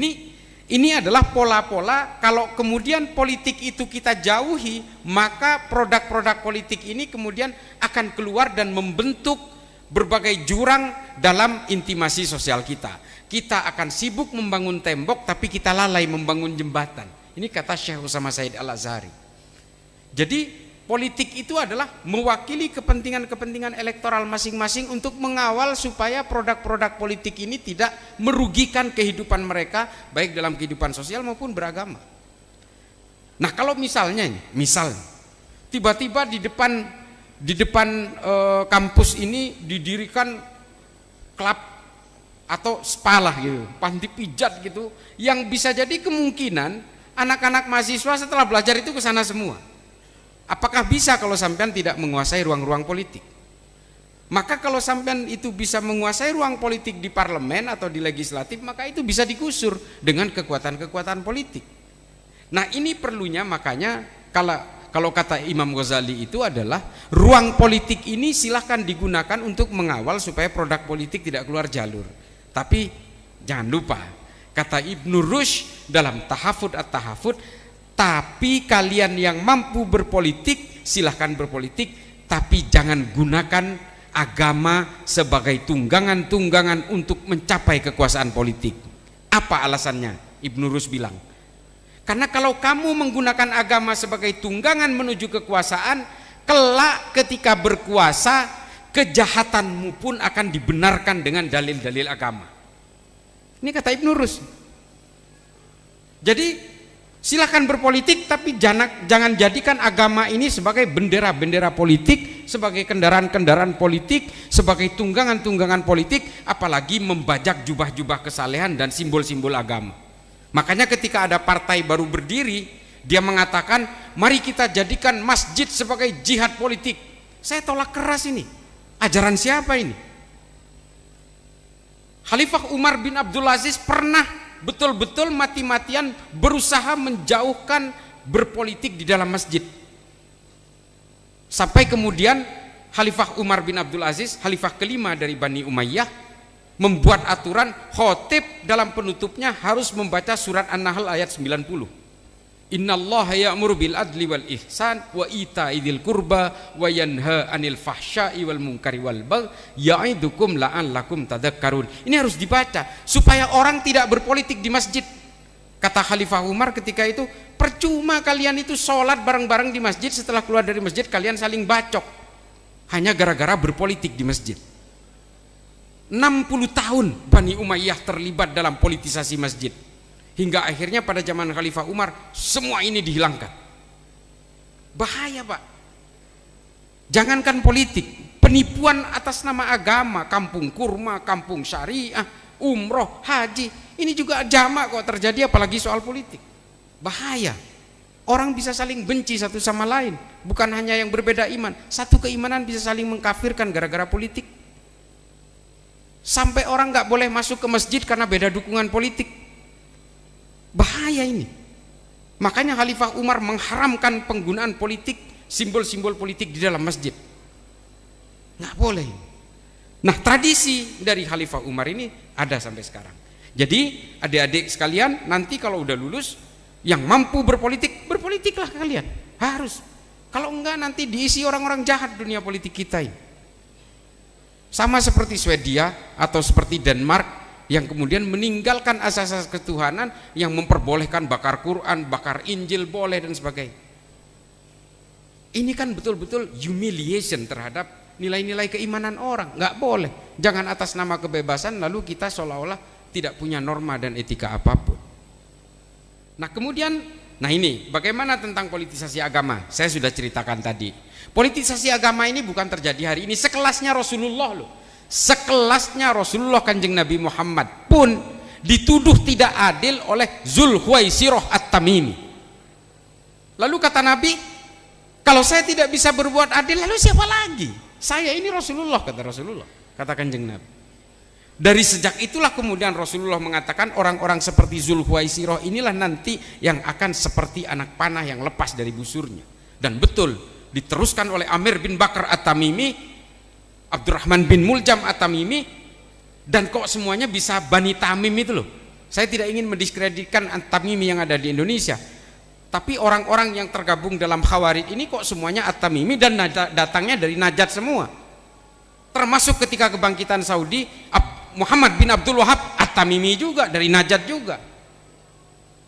ini adalah pola-pola. Kalau kemudian politik itu kita jauhi, maka produk-produk politik ini kemudian akan keluar dan membentuk berbagai jurang dalam intimasi sosial kita. Kita akan sibuk membangun tembok tapi kita lalai membangun jembatan. Ini kata Syekh Utsama Said Al-Azhari. Jadi politik itu adalah mewakili kepentingan-kepentingan elektoral masing-masing untuk mengawal supaya produk-produk politik ini tidak merugikan kehidupan mereka baik dalam kehidupan sosial maupun beragama. Nah kalau misalnya tiba-tiba di depan kampus ini didirikan klub atau spa lah gitu, panti pijat gitu, yang bisa jadi kemungkinan anak-anak mahasiswa setelah belajar itu ke sana semua. Apakah bisa kalau sampean tidak menguasai ruang-ruang politik? Maka kalau sampean itu bisa menguasai ruang politik di parlemen atau di legislatif, maka itu bisa digusur dengan kekuatan-kekuatan politik. Nah ini perlunya, makanya kalau kata Imam Ghazali itu adalah ruang politik ini silahkan digunakan untuk mengawal supaya produk politik tidak keluar jalur. Tapi jangan lupa, kata Ibnu Rushd dalam Tahafud at-Tahafud, tapi kalian yang mampu berpolitik silahkan berpolitik, tapi jangan gunakan agama sebagai tunggangan-tunggangan untuk mencapai kekuasaan politik. Apa alasannya? Ibnu Rushd bilang, karena kalau kamu menggunakan agama sebagai tunggangan menuju kekuasaan, kelak ketika berkuasa kejahatanmu pun akan dibenarkan dengan dalil-dalil agama. Ini kata Ibnu Rushd. Jadi silakan berpolitik, tapi jangan jadikan agama ini sebagai bendera-bendera politik, sebagai kendaraan-kendaraan politik, sebagai tunggangan-tunggangan politik, apalagi membajak jubah-jubah kesalehan dan simbol-simbol agama. Makanya ketika ada partai baru berdiri, dia mengatakan, mari kita jadikan masjid sebagai jihad politik. Saya tolak keras ini. Ajaran siapa ini? Khalifah Umar bin Abdul Aziz pernah betul-betul mati-matian berusaha menjauhkan berpolitik di dalam masjid. Sampai kemudian Khalifah Umar bin Abdul Aziz, khalifah kelima dari Bani Umayyah, membuat aturan khotib dalam penutupnya harus membaca surat An-Nahl ayat 90. Innallaha ya'muru bil adli wal ihsan wa ita'i dzil qurba wa yanha 'anil fahsya'i wal munkari wal baghi ya'idukum la'allakum tadhakkarun. Ini harus dibaca supaya orang tidak berpolitik di masjid. Kata Khalifah Umar ketika itu, percuma kalian itu sholat bareng-bareng di masjid, setelah keluar dari masjid kalian saling bacok hanya gara-gara berpolitik di masjid. 60 tahun Bani Umayyah terlibat dalam politisasi masjid, hingga akhirnya pada zaman Khalifah Umar semua ini dihilangkan. Bahaya Pak. Jangankan politik, penipuan atas nama agama, kampung kurma, kampung syariah, umroh, haji, ini juga jamak kok terjadi, apalagi soal politik. Bahaya. Orang bisa saling benci satu sama lain, bukan hanya yang berbeda iman, satu keimanan bisa saling mengkafirkan gara-gara politik. Sampai orang nggak boleh masuk ke masjid karena beda dukungan politik. Bahaya ini. Makanya Khalifah Umar mengharamkan penggunaan politik, simbol-simbol politik di dalam masjid. Nggak boleh. Nah, tradisi dari Khalifah Umar ini ada sampai sekarang. Jadi adik-adik sekalian, nanti kalau udah lulus, yang mampu berpolitik, berpolitiklah kalian. Harus. Kalau enggak nanti diisi orang-orang jahat dunia politik kita ini. Sama seperti Swedia atau seperti Denmark yang kemudian meninggalkan asas-asas ketuhanan, yang memperbolehkan bakar Quran, bakar Injil boleh dan sebagainya. Ini kan betul-betul humiliation terhadap nilai-nilai keimanan orang. Nggak boleh. Jangan atas nama kebebasan lalu kita seolah-olah tidak punya norma dan etika apapun. Nah kemudian, nah ini bagaimana tentang politisasi agama? Saya sudah ceritakan tadi. Politisasi agama ini bukan terjadi hari ini. Sekelasnya Rasulullah loh, sekelasnya Rasulullah Kanjeng Nabi Muhammad pun dituduh tidak adil oleh Zulhuwaisirah At-Tamimi. Lalu kata Nabi, kalau saya tidak bisa berbuat adil, lalu siapa lagi? Saya ini Rasulullah, kata Rasulullah, kata Kanjeng Nabi. Dari sejak itulah kemudian Rasulullah mengatakan orang-orang seperti Zulhuwaisirah inilah nanti yang akan seperti anak panah yang lepas dari busurnya. Dan betul diteruskan oleh Amir bin Bakar At-Tamimi, Abdurrahman bin Muljam At-Tamimi, dan kok semuanya bisa Bani Tamim itu loh. Saya tidak ingin mendiskreditkan At-Tamimi yang ada di Indonesia, tapi orang-orang yang tergabung dalam Khawarij ini kok semuanya At-Tamimi dan datangnya dari Najd semua. Termasuk ketika kebangkitan Saudi, Muhammad bin Abdul Wahab At-Tamimi juga dari Najd juga.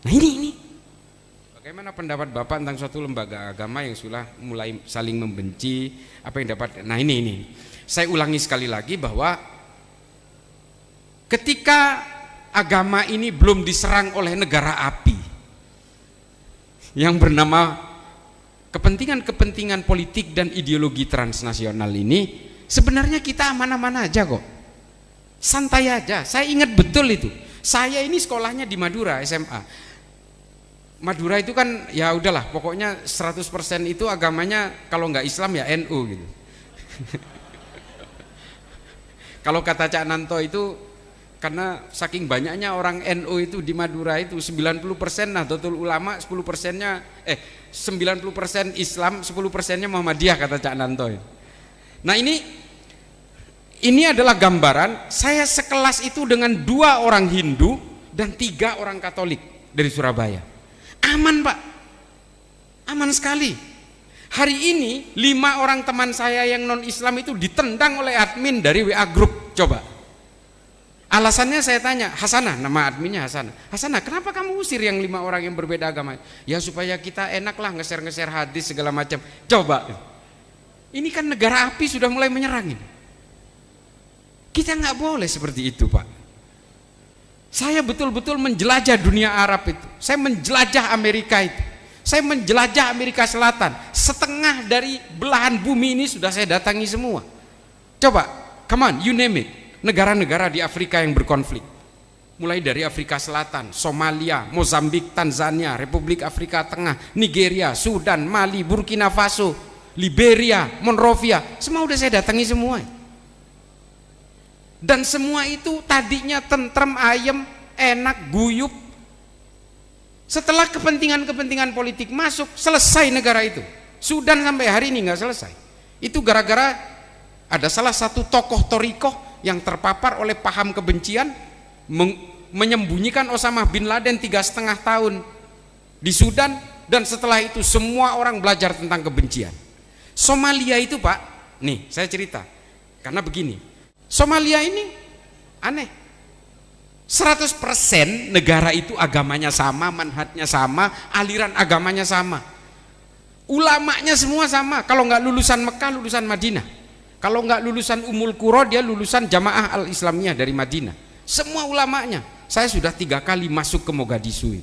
Nah ini bagaimana pendapat Bapak tentang suatu lembaga agama yang sudah mulai saling membenci? Apa yang dapat? Nah ini saya ulangi sekali lagi bahwa ketika agama ini belum diserang oleh negara api yang bernama kepentingan-kepentingan politik dan ideologi transnasional ini, sebenarnya kita aman-aman aja kok, santai aja. Saya ingat betul itu, saya ini sekolahnya di Madura SMA. Madura itu kan ya udahlah, pokoknya 100% itu agamanya kalau nggak Islam ya NU gitu. Kalau kata Cak Nanto itu, karena saking banyaknya orang NU itu di Madura itu 90% Nahdlatul Ulama, 10%-nya 90% Islam, 10%-nya Muhammadiyah, kata Cak Nanto. Nah ini adalah gambaran saya sekelas itu dengan 2 orang Hindu dan 3 orang Katolik dari Surabaya. Aman Pak, aman sekali. Hari ini 5 orang teman saya yang non Islam itu ditendang oleh admin dari WA Group. Coba alasannya saya tanya, Hasanah, nama adminnya Hasanah. Hasanah, kenapa kamu usir yang 5 orang yang berbeda agama? Ya supaya kita enak lah nge-share hadis segala macam. Coba, ini kan negara api sudah mulai menyerang ini. Kita nggak boleh seperti itu Pak. Saya betul-betul menjelajah dunia Arab itu. Saya menjelajah Amerika itu. Saya menjelajah Amerika Selatan. Setengah dari belahan bumi ini sudah saya datangi semua. Coba, come on, you name it. Negara-negara di Afrika yang berkonflik. Mulai dari Afrika Selatan, Somalia, Mozambik, Tanzania, Republik Afrika Tengah, Nigeria, Sudan, Mali, Burkina Faso, Liberia, Monrovia, semua udah saya datangi semua. Dan semua itu tadinya tentrem, ayem, enak, guyup. Setelah kepentingan-kepentingan politik masuk, selesai negara itu. Sudan sampai hari ini nggak selesai. Itu gara-gara ada salah satu tokoh torikoh yang terpapar oleh paham kebencian, menyembunyikan Osama bin Laden 3,5 tahun di Sudan, dan setelah itu semua orang belajar tentang kebencian. Somalia itu Pak, nih saya cerita, karena begini, Somalia ini aneh, 100% negara itu agamanya sama, manhajnya sama, aliran agamanya sama, ulamanya semua sama. Kalau nggak lulusan Mekah, lulusan Madinah. Kalau nggak lulusan Ummul Qura, dia lulusan Jamaah Al-Islamiyah dari Madinah. Semua ulamanya. Saya sudah 3 kali masuk ke Mogadishu.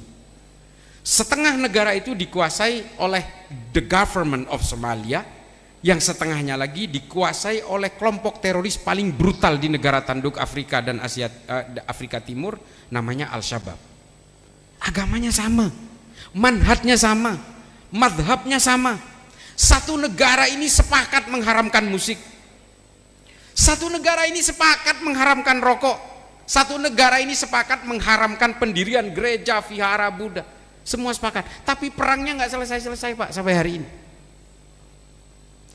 Setengah negara itu dikuasai oleh the government of Somalia, yang setengahnya lagi dikuasai oleh kelompok teroris paling brutal di negara tanduk Afrika dan Afrika Timur, namanya Al-Shabaab. Agamanya sama, manhajnya sama, madhabnya sama. Satu negara ini sepakat mengharamkan musik, satu negara ini sepakat mengharamkan rokok, satu negara ini sepakat mengharamkan pendirian gereja, vihara Buddha. Semua sepakat, tapi perangnya nggak selesai-selesai Pak sampai hari ini.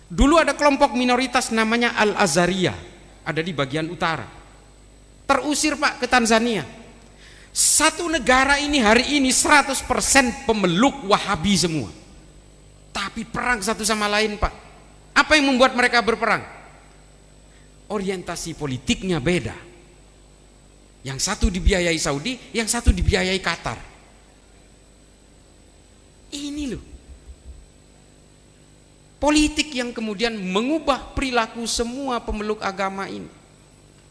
Dulu ada kelompok minoritas namanya Al-Azhariyah, ada di bagian utara, terusir Pak ke Tanzania. Satu negara ini hari ini 100% pemeluk Wahabi semua, tapi perang satu sama lain Pak. Apa yang membuat mereka berperang? Orientasi politiknya beda. Yang satu dibiayai Saudi, yang satu dibiayai Qatar. Ini loh politik yang kemudian mengubah perilaku semua pemeluk agama ini.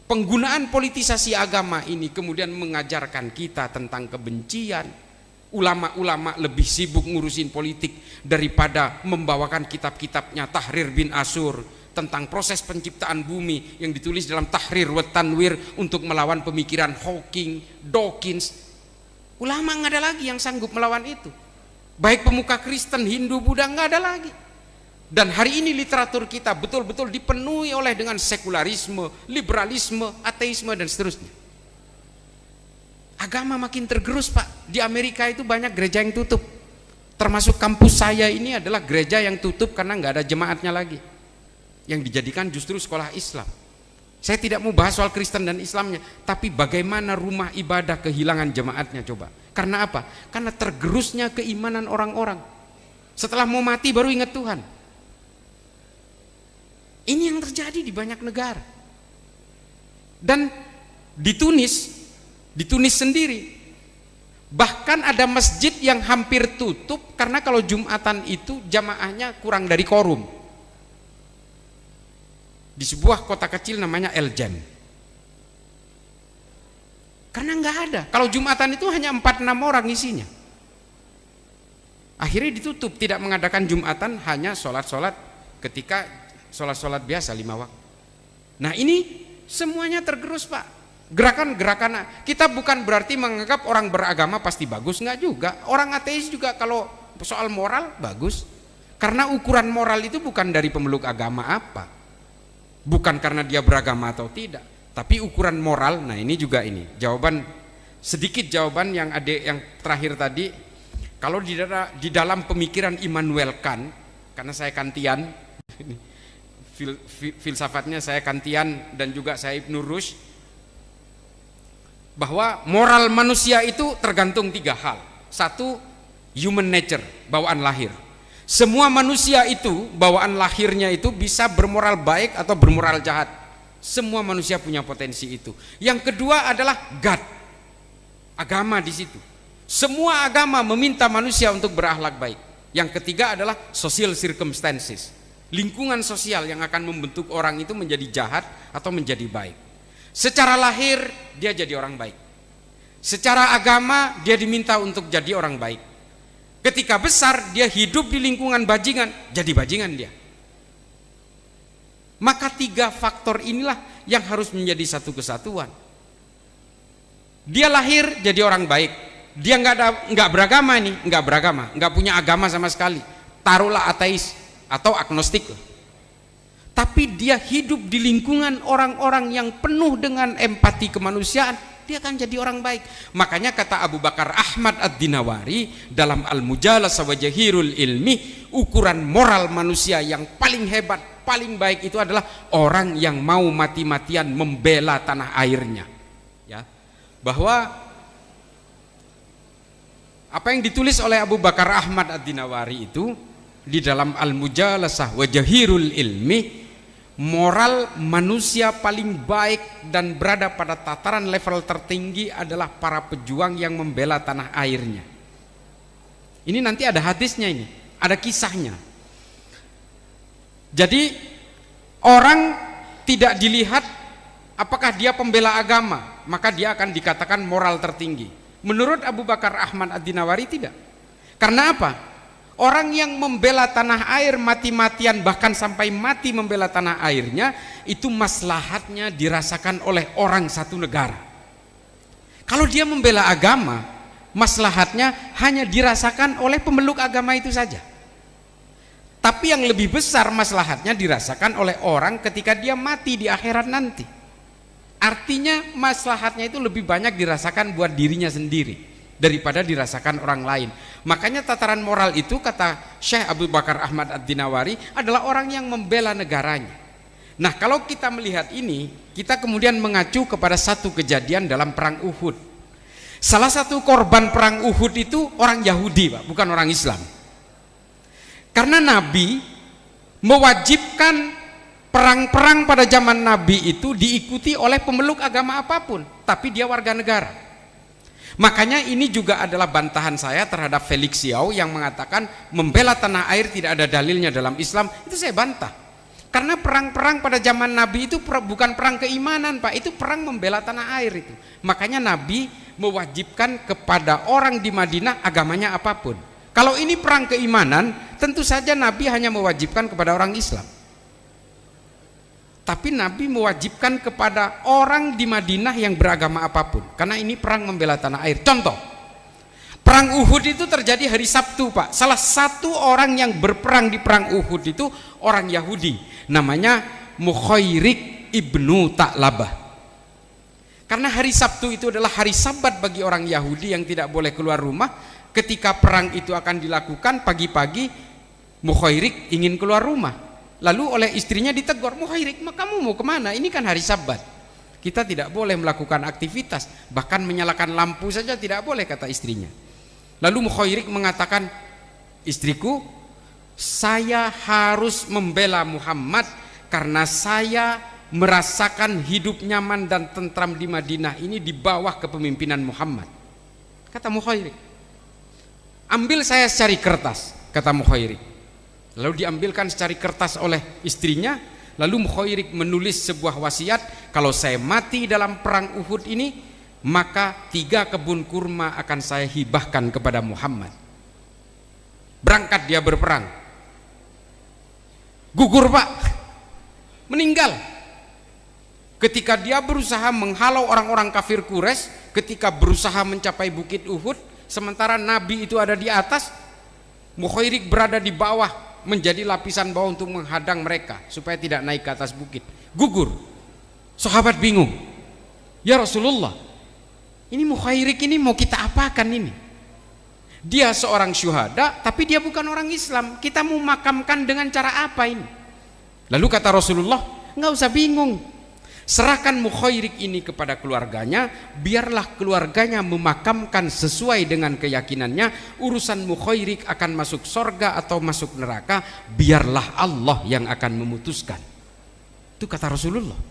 Penggunaan politisasi agama ini kemudian mengajarkan kita tentang kebencian. Ulama-ulama lebih sibuk ngurusin politik daripada membawakan kitab-kitabnya Tahrir bin Asyur tentang proses penciptaan bumi yang ditulis dalam Tahrir wa Tanwir untuk melawan pemikiran Hawking, Dawkins. Ulama nggak ada lagi yang sanggup melawan itu. Baik pemuka Kristen, Hindu, Buddha, nggak ada lagi. Dan hari ini literatur kita betul-betul dipenuhi oleh dengan sekularisme, liberalisme, ateisme, dan seterusnya. Agama makin tergerus Pak. Di Amerika itu banyak gereja yang tutup. Termasuk kampus saya ini adalah gereja yang tutup karena nggak ada jemaatnya lagi. Yang dijadikan justru sekolah Islam. Saya tidak mau bahas soal Kristen dan Islamnya, tapi bagaimana rumah ibadah kehilangan jemaatnya coba. Karena apa? Karena tergerusnya keimanan orang-orang. Setelah mau mati baru ingat Tuhan. Ini yang terjadi di banyak negara. Dan di Tunis sendiri, bahkan ada masjid yang hampir tutup karena kalau Jumatan itu jamaahnya kurang dari quorum. Di sebuah kota kecil namanya Eljan. Karena nggak ada. Kalau Jumatan itu hanya 4-6 orang isinya. Akhirnya ditutup, tidak mengadakan Jumatan, hanya sholat-sholat ketika sholat-sholat biasa 5 waktu. Nah ini semuanya tergerus Pak. Gerakan-gerakan kita bukan berarti menganggap orang beragama pasti bagus, nggak juga. Orang ateis juga kalau soal moral bagus. Karena ukuran moral itu bukan dari pemeluk agama apa. Bukan karena dia beragama atau tidak, tapi ukuran moral. Nah ini juga ini sedikit jawaban yang terakhir tadi. Kalau di dalam pemikiran Immanuel Kant, karena saya Kantian, filsafatnya saya Kantian dan juga saya Ibn Rushd, bahwa moral manusia itu tergantung 3 hal. 1, human nature, bawaan lahir. Semua manusia itu bawaan lahirnya itu bisa bermoral baik atau bermoral jahat. Semua manusia punya potensi itu. Yang kedua adalah God, agama di situ. Semua agama meminta manusia untuk berakhlak baik. Yang ketiga adalah social circumstances, lingkungan sosial yang akan membentuk orang itu menjadi jahat atau menjadi baik. Secara lahir dia jadi orang baik. Secara agama dia diminta untuk jadi orang baik. Ketika besar dia hidup di lingkungan bajingan, jadi bajingan dia. Maka 3 faktor inilah yang harus menjadi satu kesatuan. Dia lahir jadi orang baik. Dia nggak beragama nih, nggak punya agama sama sekali. Taruhlah ateis atau agnostik. Tapi dia hidup di lingkungan orang-orang yang penuh dengan empati kemanusiaan, dia dia akan jadi orang baik. Makanya kata Abu Bakar Ahmad Ad-Dinawari dalam Al-Mujalasah wa Jahirul Ilmi, ukuran moral manusia yang paling hebat, paling baik itu adalah orang yang mau mati-matian membela tanah airnya. Ya, bahwa apa yang ditulis oleh Abu Bakar Ahmad Ad-Dinawari itu di dalam Al-Mujalasah wa Jahirul Ilmi, moral manusia paling baik dan berada pada tataran level tertinggi adalah para pejuang yang membela tanah airnya. Ini nanti ada hadisnya, ini ada kisahnya. Jadi orang tidak dilihat apakah dia pembela agama, maka dia akan dikatakan moral tertinggi. Menurut Abu Bakar Ahmad Ad-Dinawari tidak. Karena apa? Orang yang membela tanah air mati-matian, bahkan sampai mati membela tanah airnya, itu maslahatnya dirasakan oleh orang satu negara. Kalau dia membela agama, maslahatnya hanya dirasakan oleh pemeluk agama itu saja. Tapi yang lebih besar maslahatnya dirasakan oleh orang ketika dia mati di akhirat nanti. Artinya maslahatnya itu lebih banyak dirasakan buat dirinya sendiri daripada dirasakan orang lain. Makanya tataran moral itu, kata Syekh Abu Bakar Ahmad Ad-Dinawari, adalah orang yang membela negaranya. Nah, kalau kita melihat ini, kita kemudian mengacu kepada satu kejadian dalam perang Uhud. Salah satu korban perang Uhud itu orang Yahudi, Pak, bukan orang Islam. Karena Nabi mewajibkan perang-perang pada zaman Nabi itu diikuti oleh pemeluk agama apapun, tapi dia warga negara. Makanya ini juga adalah bantahan saya terhadap Felix Xiao yang mengatakan membela tanah air tidak ada dalilnya dalam Islam. Itu saya bantah. Karena perang-perang pada zaman Nabi itu bukan perang keimanan, Pak, itu perang membela tanah air itu. Makanya Nabi mewajibkan kepada orang di Madinah agamanya apapun. Kalau ini perang keimanan, tentu saja Nabi hanya mewajibkan kepada orang Islam. Tapi Nabi mewajibkan kepada orang di Madinah yang beragama apapun, karena ini perang membela tanah air. Contoh, perang Uhud itu terjadi hari Sabtu, Pak. Salah satu orang yang berperang di perang Uhud itu orang Yahudi, namanya Mukhairik ibnu Ta'labah. Karena hari Sabtu itu adalah hari Sabat bagi orang Yahudi yang tidak boleh keluar rumah. Ketika perang itu akan dilakukan pagi-pagi, Mukhairik ingin keluar rumah. Lalu oleh istrinya ditegur, Mukhairik, kamu mau kemana? Ini kan hari Sabat, kita tidak boleh melakukan aktivitas, bahkan menyalakan lampu saja tidak boleh, kata istrinya. Lalu Mukhairik mengatakan, istriku, saya harus membela Muhammad karena saya merasakan hidup nyaman dan tentram di Madinah ini di bawah kepemimpinan Muhammad. Kata Mukhairik, ambil saya secari kertas, kata Mukhairik. Lalu diambilkan secari kertas oleh istrinya. Lalu Mukhairik menulis sebuah wasiat, kalau saya mati dalam perang Uhud ini, maka 3 kebun kurma akan saya hibahkan kepada Muhammad. Berangkat dia berperang, gugur, Pak, meninggal. Ketika dia berusaha menghalau orang-orang kafir Quraisy, ketika berusaha mencapai bukit Uhud, sementara Nabi itu ada di atas, Mukhairik berada di bawah, menjadi lapisan bawah untuk menghadang mereka supaya tidak naik ke atas bukit. Gugur. Sahabat bingung, ya Rasulullah, ini Mukhairik ini mau kita apakan ini? Dia seorang syuhada tapi dia bukan orang Islam, kita mau makamkan dengan cara apa ini? Lalu kata Rasulullah, nggak usah bingung, serahkan Mukhairik ini kepada keluarganya, biarlah keluarganya memakamkan sesuai dengan keyakinannya. Urusan Mukhairik akan masuk sorga atau masuk neraka, biarlah Allah yang akan memutuskan. Itu kata Rasulullah.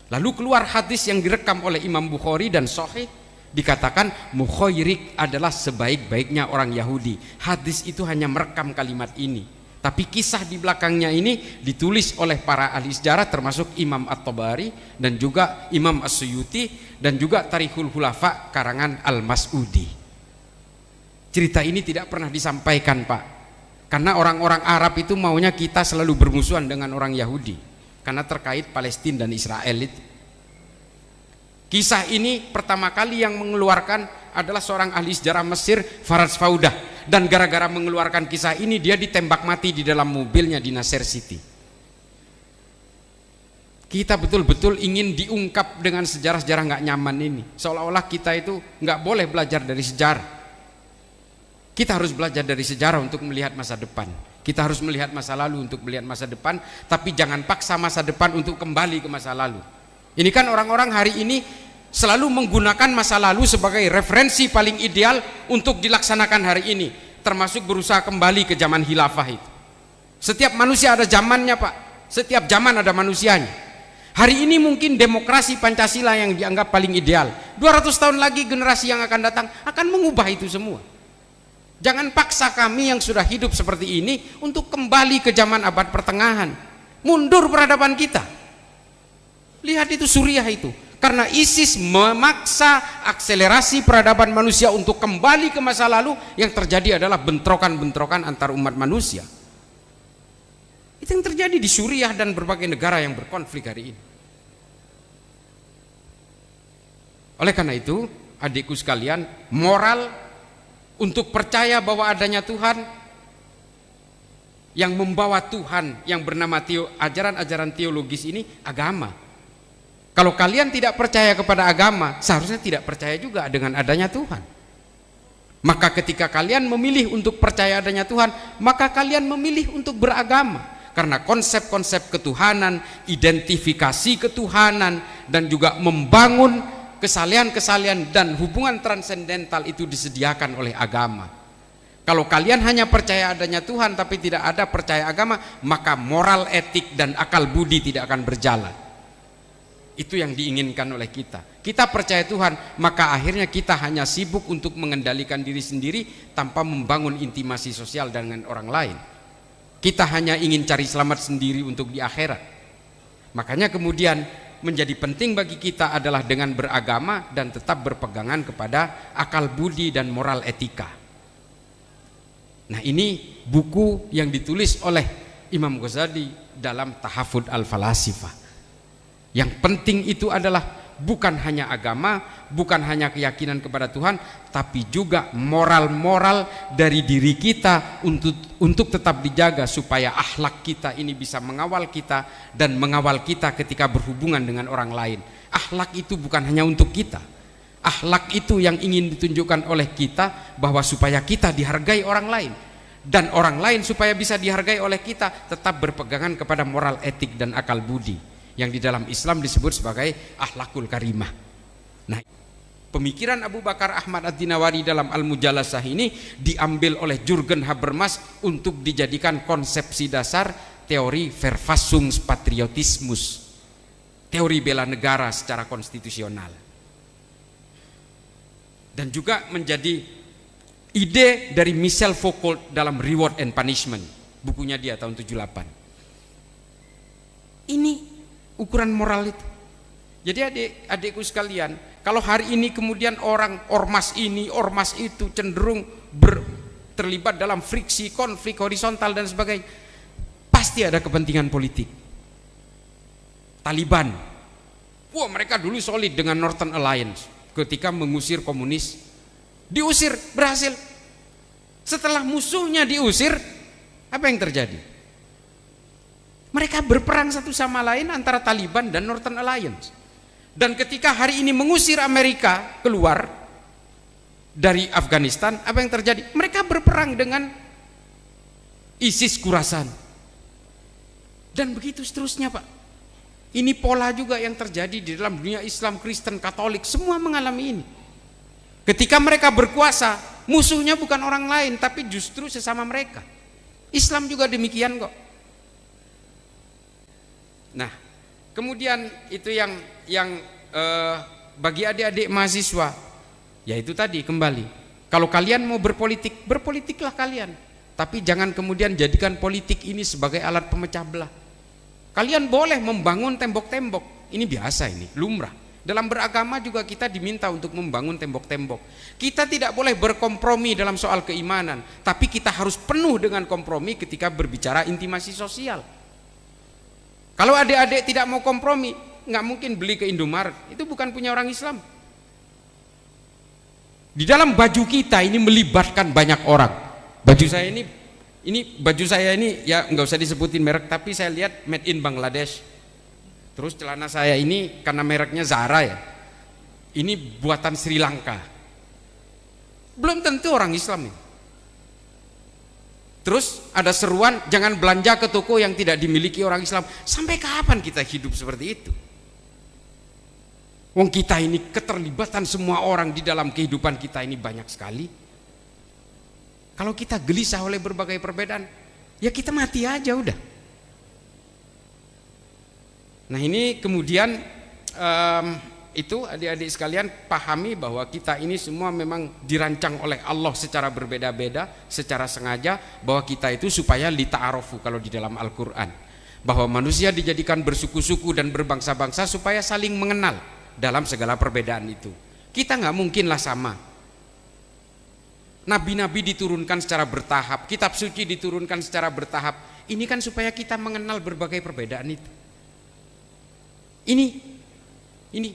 Lalu keluar hadis yang direkam oleh Imam Bukhari dan Sahih, dikatakan Mukhairik adalah sebaik-baiknya orang Yahudi. Hadis itu hanya merekam kalimat ini, tapi kisah di belakangnya ini ditulis oleh para ahli sejarah termasuk Imam At-Tabari dan juga Imam As-Suyuti dan juga Tarikhul Hulafa karangan Al-Mas'udi. Cerita ini tidak pernah disampaikan, Pak, karena orang-orang Arab itu maunya kita selalu bermusuhan dengan orang Yahudi karena terkait Palestina dan Israel itu. Kisah ini pertama kali yang mengeluarkan adalah seorang ahli sejarah Mesir, Faraz Faudah, dan gara-gara mengeluarkan kisah ini dia ditembak mati di dalam mobilnya di Nasir City. Kita betul-betul ingin diungkap dengan sejarah-sejarah nggak nyaman ini, seolah-olah kita itu nggak boleh belajar dari sejarah. Kita harus belajar dari sejarah untuk melihat masa depan. Kita harus melihat masa lalu untuk melihat masa depan, tapi jangan paksa masa depan untuk kembali ke masa lalu. Ini kan orang-orang hari ini selalu menggunakan masa lalu sebagai referensi paling ideal untuk dilaksanakan hari ini, termasuk berusaha kembali ke zaman khilafah itu. Setiap manusia ada zamannya, Pak. Setiap zaman ada manusianya. Hari ini mungkin demokrasi Pancasila yang dianggap paling ideal. 200 tahun lagi generasi yang akan datang akan mengubah itu semua. Jangan paksa kami yang sudah hidup seperti ini untuk kembali ke zaman abad pertengahan. Mundur peradaban kita. Lihat itu Suriah itu. Karena ISIS memaksa akselerasi peradaban manusia untuk kembali ke masa lalu, yang terjadi adalah bentrokan-bentrokan antar umat manusia. Itu yang terjadi di Suriah dan berbagai negara yang berkonflik hari ini. Oleh karena itu, adikku sekalian, moral untuk percaya bahwa adanya Tuhan, yang membawa Tuhan yang bernama ajaran-ajaran teologis ini, agama. Kalau kalian tidak percaya kepada agama, seharusnya tidak percaya juga dengan adanya Tuhan. Maka ketika kalian memilih untuk percaya adanya Tuhan, maka kalian memilih untuk beragama. Karena konsep-konsep ketuhanan, identifikasi ketuhanan, dan juga membangun kesalehan-kesalehan dan hubungan transendental itu disediakan oleh agama. Kalau kalian hanya percaya adanya Tuhan tapi tidak ada percaya agama, maka moral, etik, dan akal budi tidak akan berjalan. Itu yang diinginkan oleh kita. Kita percaya Tuhan, maka akhirnya kita hanya sibuk untuk mengendalikan diri sendiri tanpa membangun intimasi sosial dengan orang lain. Kita hanya ingin cari selamat sendiri untuk di akhirat. Makanya kemudian menjadi penting bagi kita adalah dengan beragama dan tetap berpegangan kepada akal budi dan moral etika. Nah, ini buku yang ditulis oleh Imam Ghazali dalam Tahafud al-Falasifah. Yang penting itu adalah bukan hanya agama, bukan hanya keyakinan kepada Tuhan, tapi juga moral-moral dari diri kita untuk tetap dijaga supaya akhlak kita ini bisa mengawal kita dan mengawal kita ketika berhubungan dengan orang lain. Akhlak itu bukan hanya untuk kita. Akhlak itu yang ingin ditunjukkan oleh kita bahwa supaya kita dihargai orang lain, dan orang lain supaya bisa dihargai oleh kita tetap berpegangan kepada moral, etik, dan akal budi yang di dalam Islam disebut sebagai akhlakul karimah. Nah, pemikiran Abu Bakar Ahmad Ad-Dinawari dalam Al-Mujalasah ini diambil oleh Jürgen Habermas untuk dijadikan konsepsi dasar teori Verfassungspatriotismus, teori bela negara secara konstitusional, dan juga menjadi ide dari Michel Foucault dalam Reward and Punishment, bukunya dia tahun 78. Ini ukuran moral itu. Jadi adik-adikku sekalian, kalau hari ini kemudian orang ormas ini, ormas itu cenderung terlibat dalam friksi, konflik horizontal dan sebagainya, pasti ada kepentingan politik. Taliban, wah mereka dulu solid dengan Northern Alliance ketika mengusir komunis, diusir, berhasil. Setelah musuhnya diusir, apa yang terjadi? Mereka berperang satu sama lain antara Taliban dan Northern Alliance. Dan ketika hari ini mengusir Amerika keluar dari Afghanistan, apa yang terjadi? Mereka berperang dengan ISIS Khurasan. Dan begitu seterusnya, Pak. Ini pola juga yang terjadi di dalam dunia Islam, Kristen, Katolik, semua mengalami ini. Ketika mereka berkuasa, musuhnya bukan orang lain, tapi justru sesama mereka. Islam juga demikian kok. Nah, kemudian itu yang bagi adik-adik mahasiswa, yaitu tadi kembali, kalau kalian mau berpolitik, berpolitiklah kalian, tapi jangan kemudian jadikan politik ini sebagai alat pemecah belah. Kalian boleh membangun tembok-tembok, ini biasa, ini lumrah. Dalam beragama juga kita diminta untuk membangun tembok-tembok. Kita tidak boleh berkompromi dalam soal keimanan, tapi kita harus penuh dengan kompromi ketika berbicara intimasi sosial. Kalau adik-adik tidak mau kompromi, nggak mungkin beli ke Indomaret. Itu bukan punya orang Islam. Di dalam baju kita ini melibatkan banyak orang. Baju saya ini ya nggak usah disebutin merek, tapi saya lihat made in Bangladesh. Terus celana saya ini karena mereknya Zara ya, ini buatan Sri Lanka. Belum tentu orang Islam ini. Terus ada seruan jangan belanja ke toko yang tidak dimiliki orang Islam. Sampai kapan kita hidup seperti itu? Wong kita ini keterlibatan semua orang di dalam kehidupan kita ini banyak sekali. Kalau kita gelisah oleh berbagai perbedaan, ya kita mati aja udah. Nah ini kemudian itu adik-adik sekalian pahami bahwa kita ini semua memang dirancang oleh Allah secara berbeda-beda, secara sengaja, bahwa kita itu supaya lita'arofu kalau di dalam Al-Quran, bahwa manusia dijadikan bersuku-suku dan berbangsa-bangsa supaya saling mengenal dalam segala perbedaan itu. Kita nggak mungkinlah sama. Nabi-nabi diturunkan secara bertahap, kitab suci diturunkan secara bertahap. Ini kan supaya kita mengenal berbagai perbedaan itu. Ini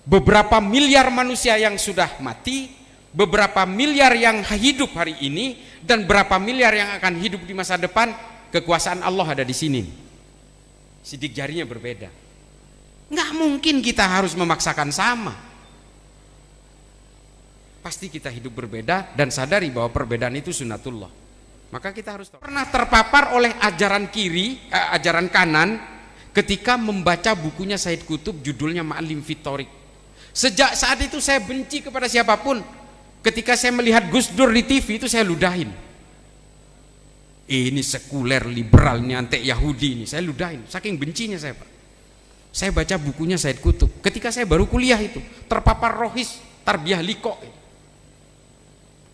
beberapa miliar manusia yang sudah mati, beberapa miliar yang hidup hari ini, dan berapa miliar yang akan hidup di masa depan. Kekuasaan Allah ada di sini. Sidik jarinya berbeda. Nggak mungkin kita harus memaksakan sama. Pasti kita hidup berbeda dan sadari bahwa perbedaan itu sunnatullah. Maka kita harus pernah terpapar oleh ajaran ajaran kanan ketika membaca bukunya Said Qutb judulnya Ma'alim Fitorik. Sejak saat itu saya benci kepada siapapun. Ketika saya melihat Gus Dur di TV itu saya ludahin. Ini sekuler, liberal, ini antek Yahudi ini. Saya ludahin, saking bencinya saya Pak. Saya baca bukunya Said Qutb. Ketika saya baru kuliah itu terpapar rohis, tarbiyah liko.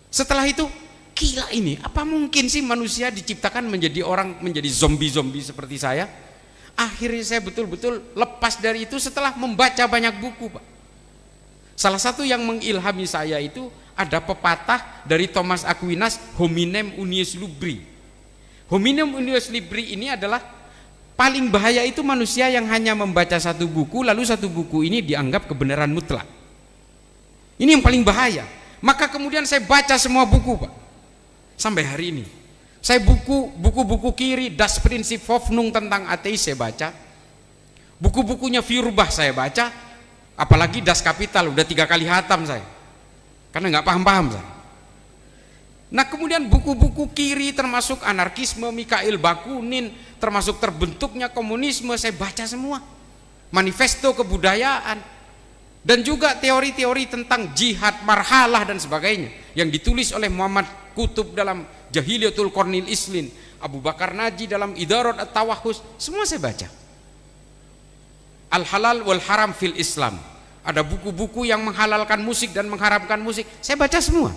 Setelah itu gila ini, apa mungkin sih manusia diciptakan menjadi orang, menjadi zombie-zombie seperti saya? Akhirnya saya betul-betul lepas dari itu setelah membaca banyak buku Pak. Salah satu yang mengilhami saya itu ada pepatah dari Thomas Aquinas, hominem unius libri. Hominem unius libri ini adalah paling bahaya itu manusia yang hanya membaca satu buku, lalu satu buku ini dianggap kebenaran mutlak. Ini yang paling bahaya. Maka kemudian saya baca semua buku Pak. Sampai hari ini. Saya buku-buku kiri, Das Prinzip Hoffnung tentang ateis saya baca. Buku-bukunya Feuerbach saya baca. Apalagi Das Kapital, udah 3 kali hatam saya. Karena nggak paham-paham saya. Nah kemudian buku-buku kiri termasuk anarkisme Mikhail Bakunin, termasuk terbentuknya komunisme saya baca semua. Manifesto kebudayaan. Dan juga teori-teori tentang jihad, marhalah dan sebagainya yang ditulis oleh Muhammad Qutb dalam Jahiliyatul Qarnil Islin, Abu Bakar Naji dalam Idarat At-Tawahhus, semua saya baca. Al-Halal wal Haram fil Islam. Ada buku-buku yang menghalalkan musik dan mengharamkan musik, saya baca semua.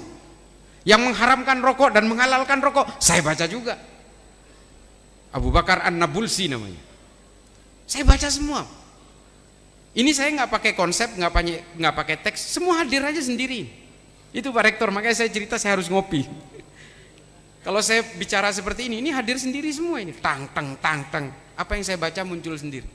Yang mengharamkan rokok dan menghalalkan rokok, saya baca juga. Abu Bakar An-Nabulsi namanya. Saya baca semua. Ini saya nggak pakai konsep, nggak pakai teks, semua hadir aja sendiri. Itu Pak Rektor, makanya saya cerita saya harus ngopi. Kalau saya bicara seperti ini hadir sendiri semua ini. Tang. Apa yang saya baca muncul sendiri.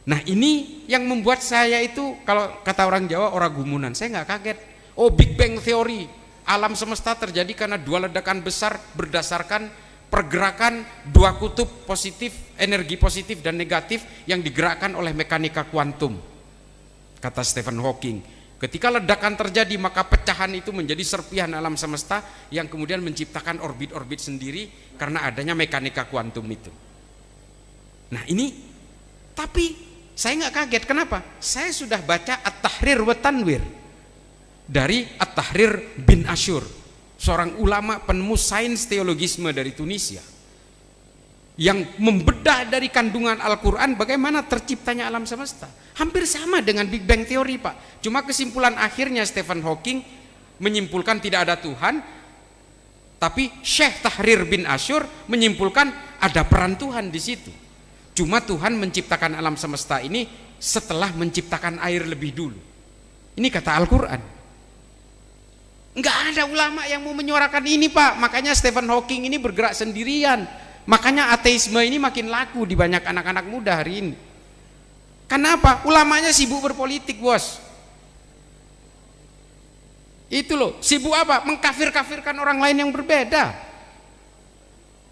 Nah ini yang membuat saya itu, kalau kata orang Jawa, orang gumunan. Saya nggak kaget. Oh Big Bang Theory, alam semesta terjadi karena 2 ledakan besar berdasarkan pergerakan 2 kutub positif, energi positif dan negatif yang digerakkan oleh mekanika kuantum. Kata Stephen Hawking, ketika ledakan terjadi maka pecahan itu menjadi serpihan alam semesta yang kemudian menciptakan orbit-orbit sendiri karena adanya mekanika kuantum itu. Nah ini, tapi saya nggak kaget, kenapa? Saya sudah baca At-Tahrir wa Tanwir dari At-Tahrir bin Ashur, seorang ulama penemu sains teologisme dari Tunisia yang membedah dari kandungan Al-Quran bagaimana terciptanya alam semesta. Hampir sama dengan Big Bang Theory Pak, cuma kesimpulan akhirnya Stephen Hawking menyimpulkan tidak ada Tuhan, tapi Syekh Tahrir bin Ashur menyimpulkan ada peran Tuhan di situ. Cuma Tuhan menciptakan alam semesta ini setelah menciptakan air lebih dulu. Ini kata Al-Quran. Enggak ada ulama yang mau menyuarakan ini Pak. Makanya Stephen Hawking ini bergerak sendirian. Makanya ateisme ini makin laku di banyak anak-anak muda hari ini. Kenapa? Ulamanya sibuk berpolitik bos. Itu loh, sibuk apa? Mengkafir-kafirkan orang lain yang berbeda.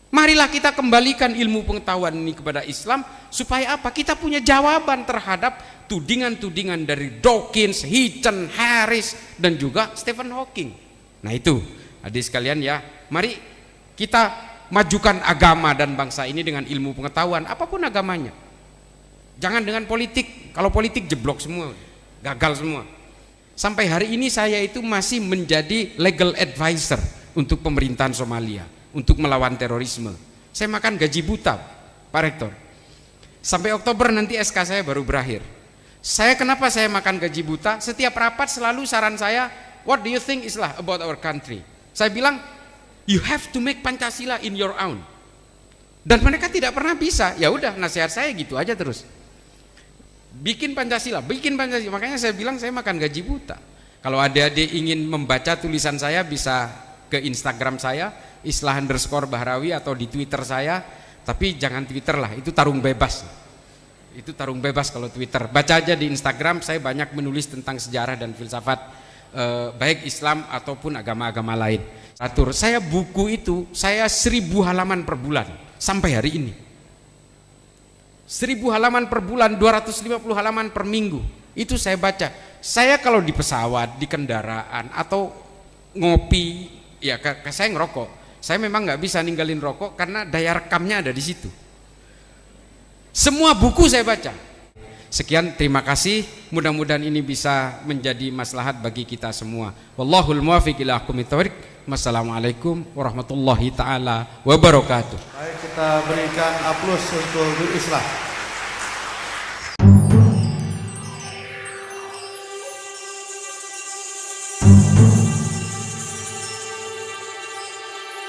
Marilah kita kembalikan ilmu pengetahuan ini kepada Islam, supaya apa? Kita punya jawaban terhadap tudingan-tudingan dari Dawkins, Hitchens, Harris, dan juga Stephen Hawking. Nah itu, adik sekalian ya, mari kita majukan agama dan bangsa ini dengan ilmu pengetahuan, apapun agamanya. Jangan dengan politik. Kalau politik jeblok semua, gagal semua. Sampai hari ini saya itu masih menjadi legal advisor untuk pemerintahan Somalia, untuk melawan terorisme. Saya makan gaji buta, Pak Rektor. Sampai Oktober nanti SK saya baru berakhir. Kenapa saya makan gaji buta? Setiap rapat selalu saran saya, what do you think Islah about our country? Saya bilang, you have to make Pancasila in your own. Dan mereka tidak pernah bisa. Ya udah, nasihat saya gitu aja terus. Bikin Pancasila. Makanya saya bilang saya makan gaji buta. Kalau adik-adik ingin membaca tulisan saya, bisa ke Instagram saya, Islah_Bahrawi, atau di Twitter saya. Tapi jangan Twitter lah, itu tarung bebas. Itu tarung bebas kalau Twitter. Baca aja di Instagram, saya banyak menulis tentang sejarah dan filsafat, baik Islam ataupun agama-agama lain. Saya buku itu, saya 1000 halaman per bulan sampai hari ini. 1000 halaman per bulan, 250 halaman per minggu. Itu saya baca. Saya kalau di pesawat, di kendaraan, atau ngopi, ya saya ngerokok. Saya memang nggak bisa ninggalin rokok karena daya rekamnya ada di situ. Semua buku saya baca. Sekian, terima kasih. Mudah-mudahan ini bisa menjadi maslahat bagi kita semua. Wallahul muwaffiq ila aqwamit thoriq. Wassalamualaikum warahmatullahi taala wabarakatuh. Baik, kita berikan aplaus untuk Guru Islah.